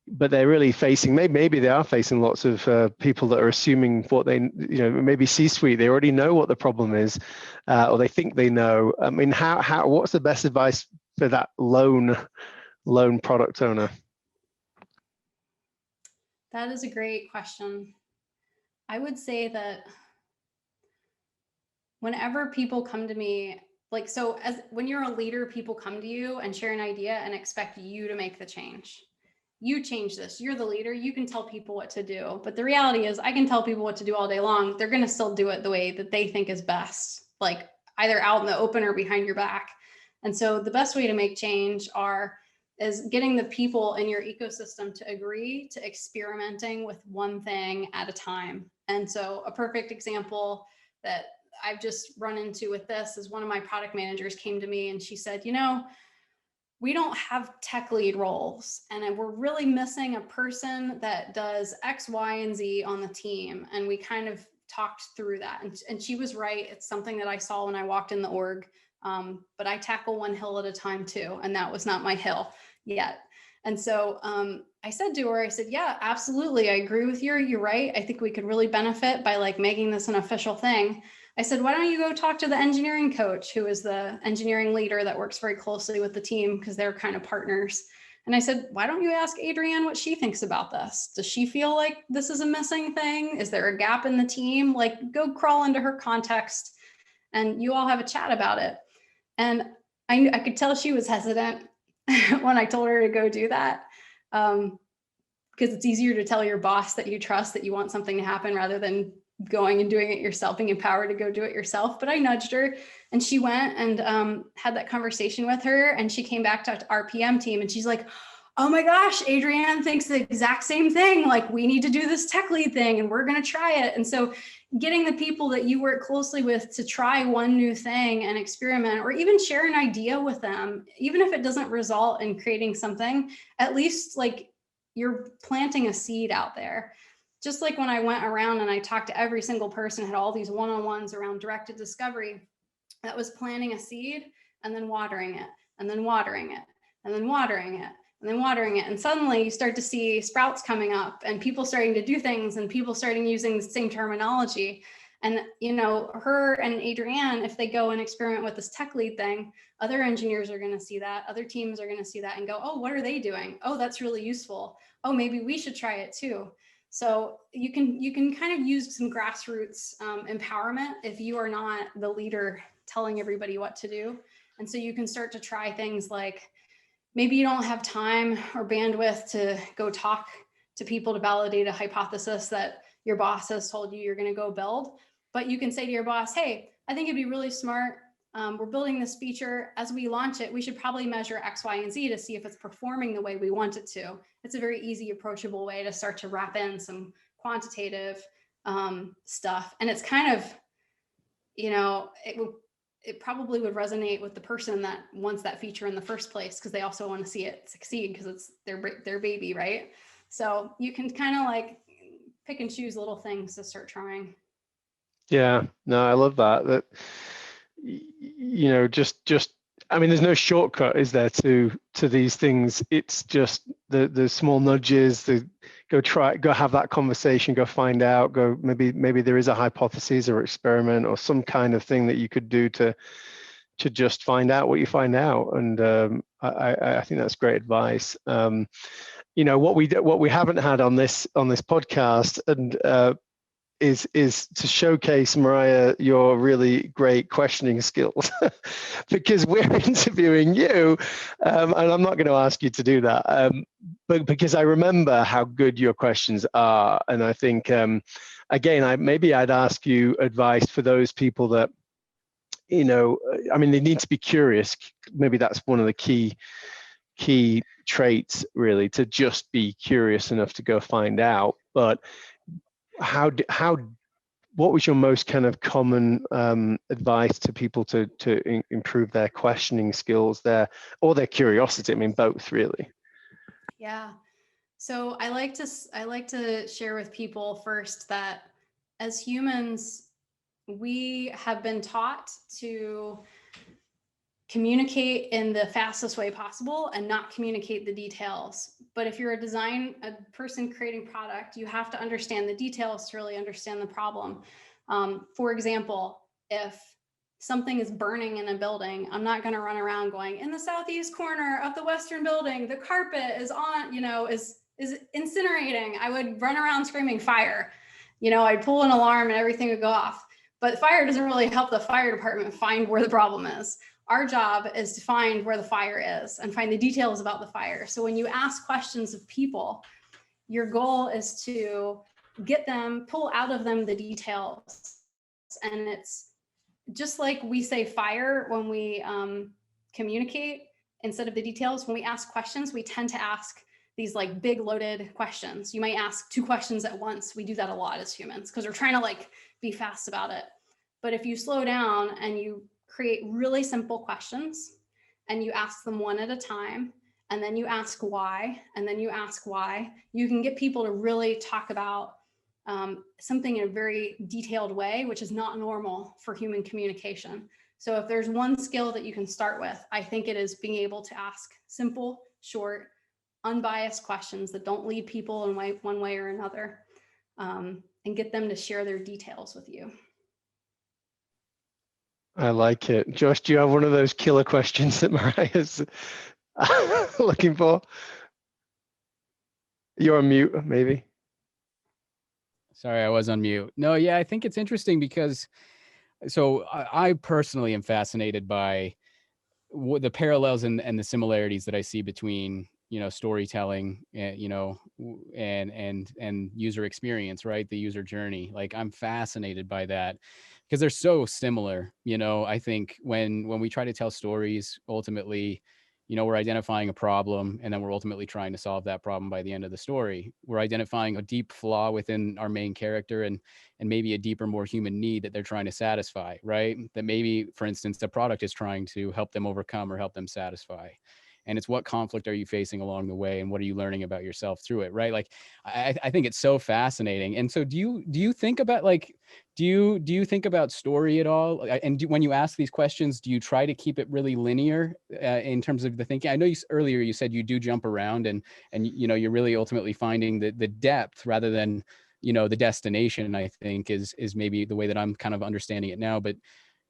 but they're really facing, maybe they are facing lots of people that are assuming what they, maybe C-suite, they already know what the problem is, or they think they know. I mean, what's the best advice for that lone product owner? That is a great question. I would say that whenever people come to me, when you're a leader, people come to you and share an idea and expect you to make the change. You change this, you're the leader, you can tell people what to do. But the reality is I can tell people what to do all day long. They're going to still do it the way that they think is best, like either out in the open or behind your back. And so the best way to make change are is getting the people in your ecosystem to agree to experimenting with one thing at a time. And so a perfect example that I've just run into with this is one of my product managers came to me and she said, we don't have tech lead roles and we're really missing a person that does X, Y, and Z on the team. And we kind of talked through that. And she was right. It's something that I saw when I walked in the org. But I tackle one hill at a time too. And that was not my hill yet. And so I said to her, I said, yeah, absolutely. I agree with you. You're right. I think we could really benefit by like making this an official thing. I said, why don't you go talk to the engineering coach, who is the engineering leader that works very closely with the team because they're kind of partners. And I said, why don't you ask Adrienne what she thinks about this? Does she feel like this is a missing thing? Is there a gap in the team? Like, go crawl into her context and you all have a chat about it. And I could tell she was hesitant when I told her to go do that. Because it's easier to tell your boss that you trust that you want something to happen rather than going and doing it yourself, being empowered to go do it yourself. But I nudged her and she went and had that conversation with her. And she came back to our PM team and she's like, oh my gosh, Adrienne thinks the exact same thing. Like, we need to do this tech lead thing and we're going to try it. And so getting the people that you work closely with to try one new thing and experiment, or even share an idea with them, even if it doesn't result in creating something, at least like you're planting a seed out there. Just like when I went around and I talked to every single person, had all these one-on-ones around directed discovery, that was planting a seed and then watering it and then watering it and then watering it and then watering it. And suddenly you start to see sprouts coming up and people starting to do things and people starting using the same terminology. And, her and Adrienne, if they go and experiment with this tech lead thing, other engineers are going to see that. Other teams are going to see that and go, oh, what are they doing? Oh, that's really useful. Oh, maybe we should try it too. So you can kind of use some grassroots empowerment if you are not the leader telling everybody what to do. And so you can start to try things like, maybe you don't have time or bandwidth to go talk to people to validate a hypothesis that your boss has told you you're going to go build. But you can say to your boss, hey, I think it'd be really smart. We're building this feature. As we launch it, we should probably measure X, Y, and Z to see if it's performing the way we want it to. It's a very easy, approachable way to start to wrap in some quantitative stuff. And it's kind of, it probably would resonate with the person that wants that feature in the first place, because they also want to see it succeed because it's their baby, right? So you can kind of like pick and choose little things to start trying. Yeah, no, I love that. I mean, there's no shortcut, is there, to these things? It's just the small nudges, go have that conversation, go find out, maybe there is a hypothesis or experiment or some kind of thing that you could do to just find out what you find out. And I think that's great advice. What we haven't had on this podcast and is to showcase, Mariah, your really great questioning skills, because we're interviewing you, and I'm not going to ask you to do that, but because I remember how good your questions are, and I think again, I'd ask you advice for those people that, they need to be curious. Maybe that's one of the key traits, really, to just be curious enough to go find out. But what was your most kind of common advice to people to improve their questioning skills or their curiosity? I mean, both, really. Yeah. So I like to share with people first that as humans, we have been taught to communicate in the fastest way possible and not communicate the details. But if you're a person creating product, you have to understand the details to really understand the problem. For example, if something is burning in a building, I'm not going to run around going, in the southeast corner of the western building, the carpet is on, is incinerating. I would run around screaming fire. I'd pull an alarm and everything would go off. But fire doesn't really help the fire department find where the problem is. Our job is to find where the fire is and find the details about the fire. So when you ask questions of people, your goal is to pull out of them the details. And it's just like we say fire when we communicate instead of the details. When we ask questions, we tend to ask these like big loaded questions. You might ask 2 questions at once. We do that a lot as humans because we're trying to like be fast about it. But if you slow down and you create really simple questions and you ask them one at a time, and then you ask why, and then you ask why, you can get people to really talk about something in a very detailed way, which is not normal for human communication. So if there's one skill that you can start with, I think it is being able to ask simple, short, unbiased questions that don't lead people in one way or another, and get them to share their details with you. I like it. Josh, do you have one of those killer questions that Mariah's looking for? You're on mute, maybe. Sorry, I was on mute. No, yeah, I think it's interesting because, so I personally am fascinated by the parallels and the similarities that I see between, storytelling, and user experience, right? The user journey. Like, I'm fascinated by that because they're so similar. I think when we try to tell stories, ultimately, we're identifying a problem, and then we're ultimately trying to solve that problem by the end of the story. We're identifying a deep flaw within our main character and maybe a deeper, more human need that they're trying to satisfy, right? That maybe, for instance, the product is trying to help them overcome or help them satisfy. And it's what conflict are you facing along the way, and what are you learning about yourself through it, right? Like, I think it's so fascinating. And so do you think about, like, do you think about story at all? And when you ask these questions, do you try to keep it really linear in terms of the thinking? I know earlier you said you do jump around, and you're really ultimately finding the depth rather than the destination. I think is maybe the way that I'm kind of understanding it now. But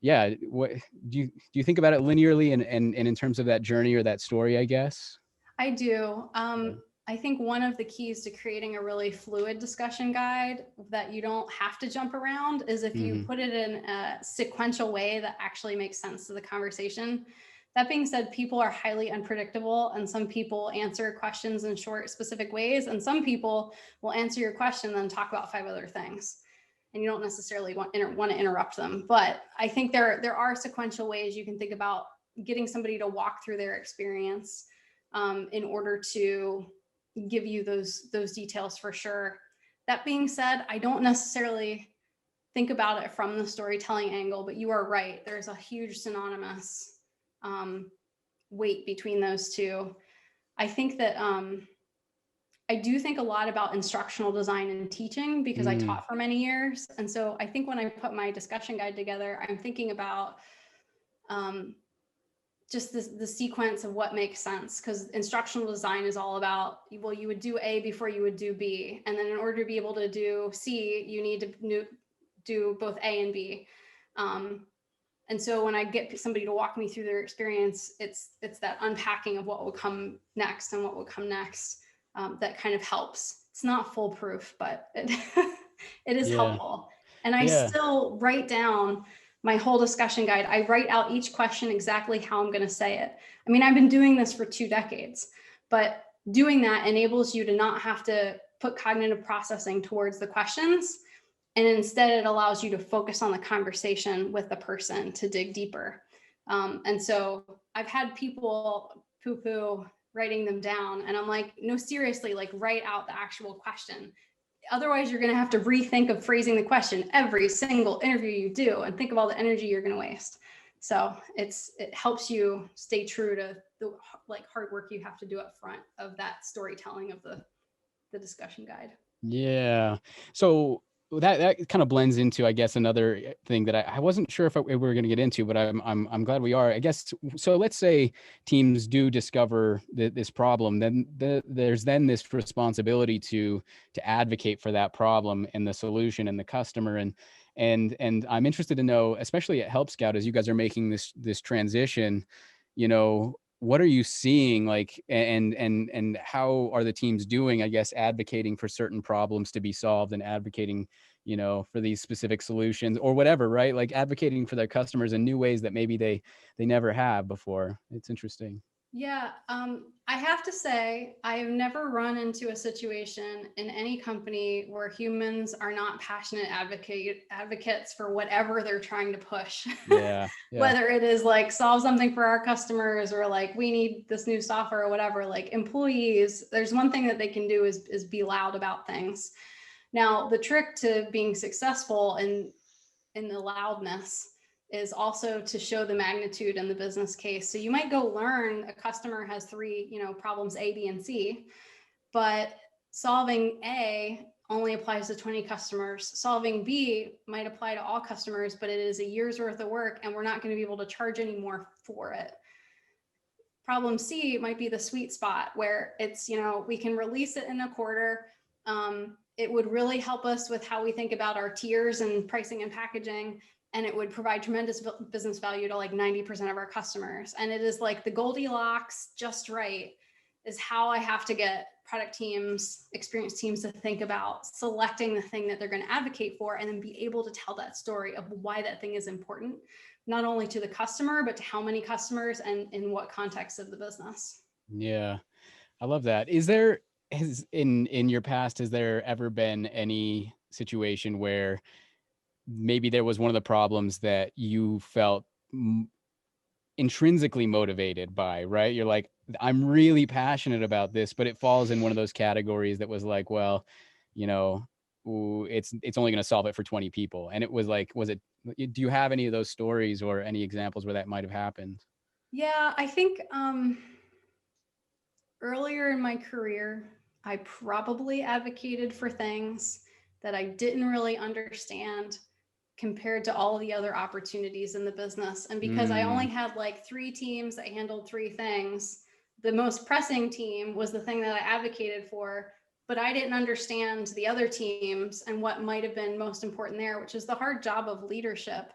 yeah, what do you think about it linearly and in terms of that journey or that story, I guess? I do. I think one of the keys to creating a really fluid discussion guide that you don't have to jump around is if you put it in a sequential way that actually makes sense to the conversation. That being said, people are highly unpredictable, and some people answer questions in short, specific ways, and some people will answer your question and then talk about 5 other things. And you don't necessarily want to interrupt them. But I think there are sequential ways you can think about getting somebody to walk through their experience in order to give you those details for sure. That being said, I don't necessarily think about it from the storytelling angle, but you are right. There's a huge synonymous weight between those two. I think that I do think a lot about instructional design and teaching because I taught for many years. And so I think when I put my discussion guide together, I'm thinking about just the sequence of what makes sense, because instructional design is all about, well, you would do A before you would do B. And then in order to be able to do C, you need to do both A and B. And so when I get somebody to walk me through their experience, it's that unpacking of what will come next and what will come next. That kind of helps. It's not foolproof, but it is helpful. And I still write down my whole discussion guide. I write out each question exactly how I'm going to say it. I mean, I've been doing this for 2 decades, but doing that enables you to not have to put cognitive processing towards the questions. And instead, it allows you to focus on the conversation with the person to dig deeper. And so I've had people poo-poo writing them down, and I'm like, no, seriously, like, write out the actual question. Otherwise, you're going to have to rethink of phrasing the question every single interview you do, and think of all the energy you're going to waste. So it helps you stay true to the hard work you have to do up front of that storytelling of the discussion guide. Yeah. So that kind of blends into, I guess, another thing that I wasn't sure if we were going to get into, but I'm glad we are, I guess. So let's say teams do discover this problem, then there's this responsibility to advocate for that problem and the solution and the customer. And I'm interested to know, especially at Helpscout, as you guys are making this transition, what are you seeing, like, and how are the teams doing, I guess, advocating for certain problems to be solved and advocating, for these specific solutions or whatever, right? Like advocating for their customers in new ways that maybe they never have before. It's interesting. Yeah, I have to say, I have never run into a situation in any company where humans are not passionate advocates for whatever they're trying to push. Yeah. Yeah. Whether it is like solve something for our customers or like we need this new software or whatever, like employees, there's one thing that they can do is be loud about things. Now, the trick to being successful in the loudness is also to show the magnitude in the business case. So you might go learn a customer has three, problems A, B, and C, but solving A only applies to 20 customers. Solving B might apply to all customers, but it is a year's worth of work and we're not going to be able to charge any more for it. Problem C might be the sweet spot where it's, we can release it in a quarter. It would really help us with how we think about our tiers and pricing and packaging. And it would provide tremendous business value to like 90% of our customers. And it is like the Goldilocks just right is how I have to get product teams, experience teams to think about selecting the thing that they're going to advocate for and then be able to tell that story of why that thing is important, not only to the customer, but to how many customers and in what context of the business. Yeah. I love that. In your past, has there ever been any situation where maybe there was one of the problems that you felt intrinsically motivated by, right? You're like, I'm really passionate about this, but it falls in one of those categories that was like, well, it's only going to solve it for 20 people. And it was like, do you have any of those stories or any examples where that might have happened? Yeah, I think earlier in my career, I probably advocated for things that I didn't really understand compared to all the other opportunities in the business. And because I only had like 3 teams that handled 3 things, the most pressing team was the thing that I advocated for, but I didn't understand the other teams and what might have been most important there, which is the hard job of leadership,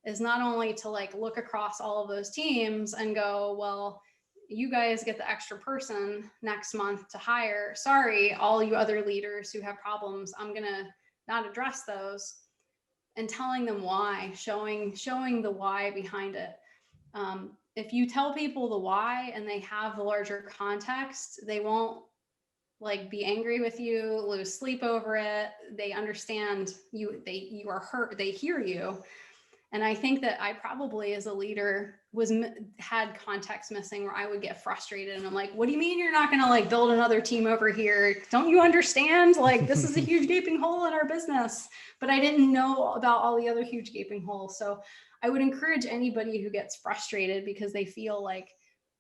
is not only to like look across all of those teams and go, well, you guys get the extra person next month to hire. Sorry, all you other leaders who have problems, I'm going to not address those. And telling them why, showing the why behind it. If you tell people the why and they have the larger context, they won't like be angry with you, lose sleep over it. They understand you are hurt, they hear you. And I think that I probably as a leader had context missing where I would get frustrated and I'm like, what do you mean you're not going to like build another team over here? Don't you understand? Like, this is a huge gaping hole in our business. But I didn't know about all the other huge gaping holes. So I would encourage anybody who gets frustrated because they feel like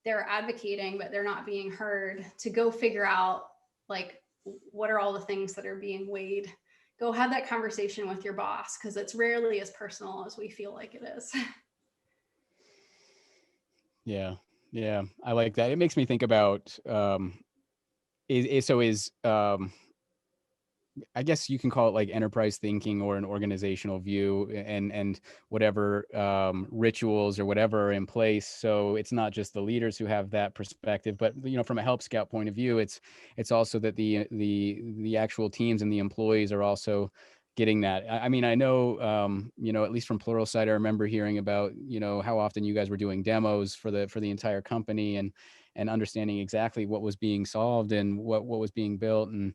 they're advocating, but they're not being heard, to go figure out like, what are all the things that are being weighed. Go have that conversation with your boss because it's rarely as personal as we feel like it is. Yeah. Yeah. I like that. It makes me think about, I guess you can call it like enterprise thinking or an organizational view and whatever rituals or whatever are in place. So it's not just the leaders who have that perspective, but from a Helpscout point of view, it's also that the actual teams and the employees are also getting that. I mean, I know, at least from Pluralsight, I remember hearing about, how often you guys were doing demos for the entire company and understanding exactly what was being solved and what was being built. And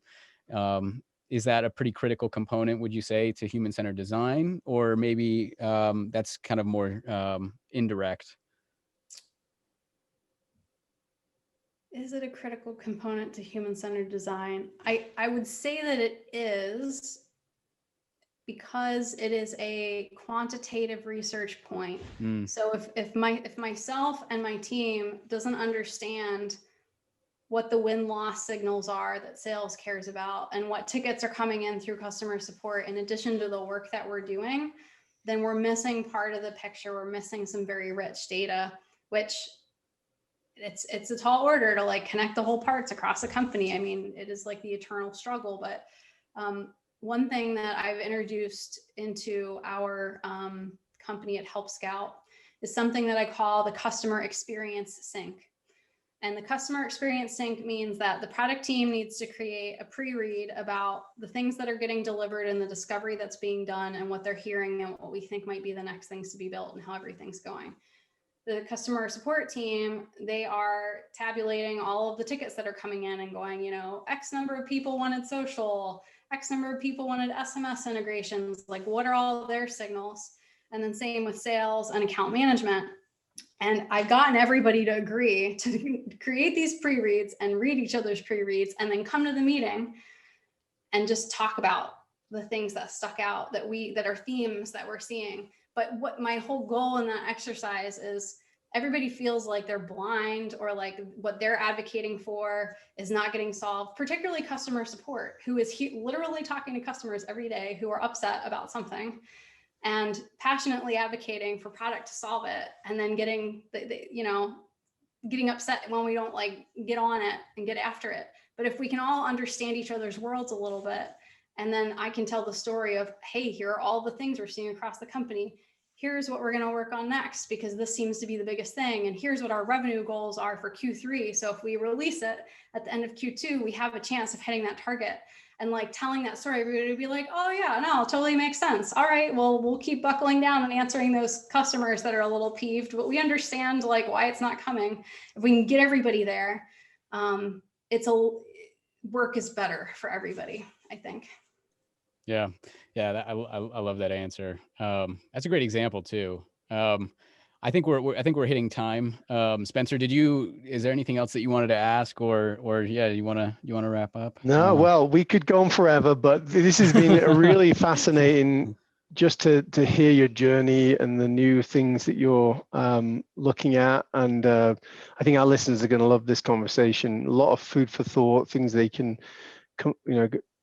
is that a pretty critical component, would you say, to human-centered design? Or maybe that's kind of more indirect? Is it a critical component to human-centered design? I would say that it is, because it is a quantitative research point. So if myself and my team doesn't understand what the win-loss signals are that sales cares about and what tickets are coming in through customer support, in addition to the work that we're doing, then we're missing part of the picture. We're missing some very rich data, which it's a tall order to like connect the whole parts across a company. I mean, it is like the eternal struggle, but one thing that I've introduced into our company at Helpscout is something that I call the customer experience sync. And the customer experience sync means that the product team needs to create a pre-read about the things that are getting delivered and the discovery that's being done and what they're hearing and what we think might be the next things to be built and how everything's going. the customer support team, they are tabulating all of the tickets that are coming in and going, you know, X number of people wanted social, X number of people wanted SMS integrations, like what are all their signals? And then same with sales and account management. And I've gotten everybody to agree to create these pre-reads and read each other's pre-reads and then come to the meeting and just talk about the things that stuck out that are themes that we're seeing. But what my whole goal in that exercise is, everybody feels like they're blind or like what they're advocating for is not getting solved, particularly customer support, who is literally talking to customers every day who are upset about something and passionately advocating for product to solve it, and then getting getting upset when we don't like get on it and get after it. But if we can all understand each other's worlds a little bit, and then I can tell the story of, hey, here are all the things we're seeing across the company. Here's what we're going to work on next, because this seems to be the biggest thing. And here's what our revenue goals are for Q3. So if we release it at the end of Q2, we have a chance of hitting that target. And like telling that story, everybody would be like, oh yeah, no, totally makes sense. All right, well, we'll keep buckling down and answering those customers that are a little peeved, but we understand like why it's not coming. If we can get everybody there, work is better for everybody, I think. Yeah. I love that answer. That's a great example too. I think we're hitting time. Spencer, is there anything else that you wanted to ask, or yeah, you want to wrap up? No, well, we could go on forever, but this has been a really fascinating just to hear your journey and the new things that you're looking at. And I think our listeners are going to love this conversation. A lot of food for thought, things they can go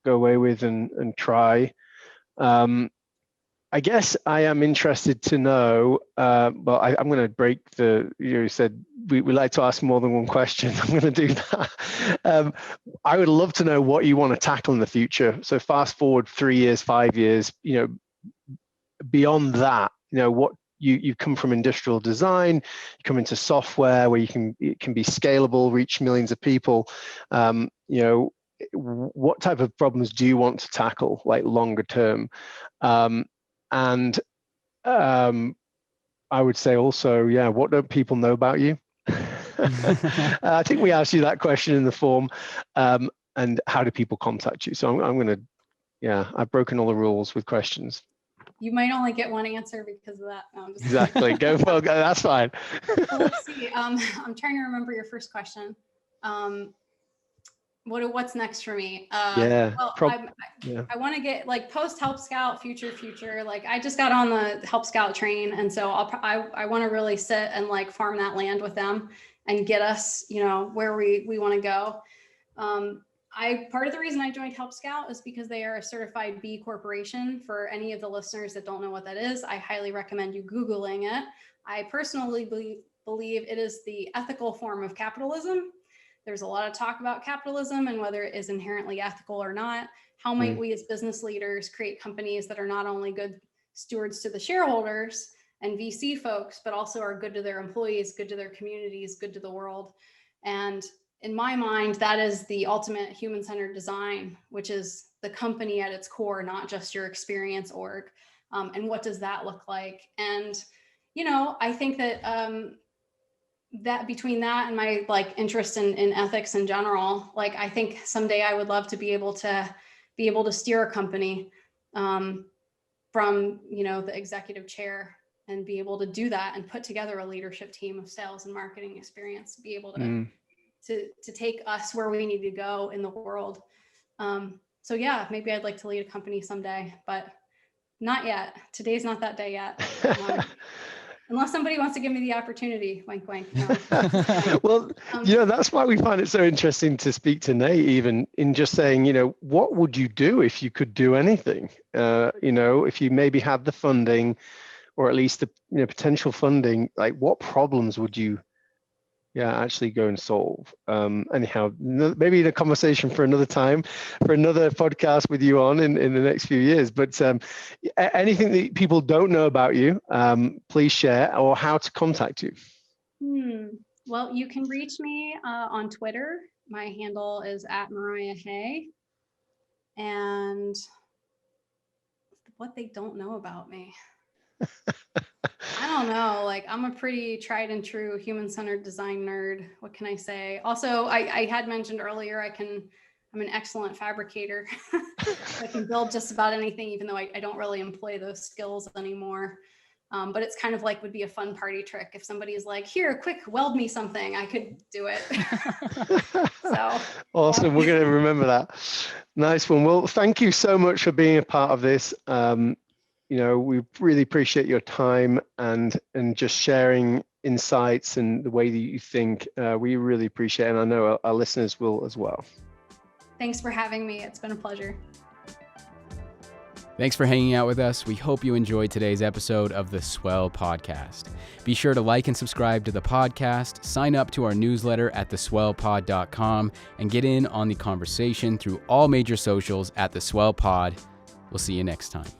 away with and try. I guess I am interested to know, I'm going to break you said we like to ask more than one question. I'm going to do that. I would love to know what you want to tackle in the future. So fast forward 3 years, 5 years, beyond that, what you come from industrial design, you come into software where it can be scalable, reach millions of people. What type of problems do you want to tackle, like longer term? And I would say also, what don't people know about you? I think we asked you that question in the form. And how do people contact you? So I'm going to, I've broken all the rules with questions. You might only get one answer because of that. No, exactly. Go. That's fine. Well, let's see. I'm trying to remember your first question. What's next for me? I want to get like post Helpscout, future. Like I just got on the Helpscout train, and so I want to really sit and like farm that land with them and get us, where we want to go. Part of the reason I joined Helpscout is because they are a certified B corporation. For any of the listeners that don't know what that is, I highly recommend you Googling it. I personally believe it is the ethical form of capitalism. There's a lot of talk about capitalism and whether it is inherently ethical or not. How might we as business leaders create companies that are not only good stewards to the shareholders and VC folks, but also are good to their employees, good to their communities, good to the world? And in my mind, that is the ultimate human-centered design, which is the company at its core, not just your experience org. And what does that look like? And, I think that that between that and my like interest in ethics in general, like I think someday I would love to be able to steer a company from the executive chair and be able to do that and put together a leadership team of sales and marketing experience, be able to take us where we need to go in the world. So yeah, maybe I'd like to lead a company someday, but not yet. Today's not that day yet. Unless somebody wants to give me the opportunity, wink, wink. No. Well, that's why we find it so interesting to speak to Nate, even in just saying, what would you do if you could do anything? If you maybe had the funding, or at least the potential funding, like what problems would you actually go and solve? Anyhow, maybe in a conversation for another time, for another podcast with you on in the next few years. But anything that people don't know about you, please share, or how to contact you. Well, you can reach me on Twitter. My handle is @MariahHay. And what they don't know about me. I don't know. Like, I'm a pretty tried and true human-centered design nerd. What can I say? Also, I had mentioned earlier, I'm an excellent fabricator. I can build just about anything, even though I don't really employ those skills anymore. But it's kind of like would be a fun party trick. If somebody's like, here, quick, weld me something, I could do it. So awesome. yeah. We're going to remember that. Nice one. Well, thank you so much for being a part of this. We really appreciate your time and just sharing insights and the way that you think. We really appreciate it, and I know our listeners will as well. Thanks for having me. It's been a pleasure. Thanks for hanging out with us. We hope you enjoyed today's episode of the Swell podcast. Be sure to like and subscribe to the podcast, sign up to our newsletter at theswellpod.com, and get in on the conversation through all major socials at the Swell Pod. We'll see you next time.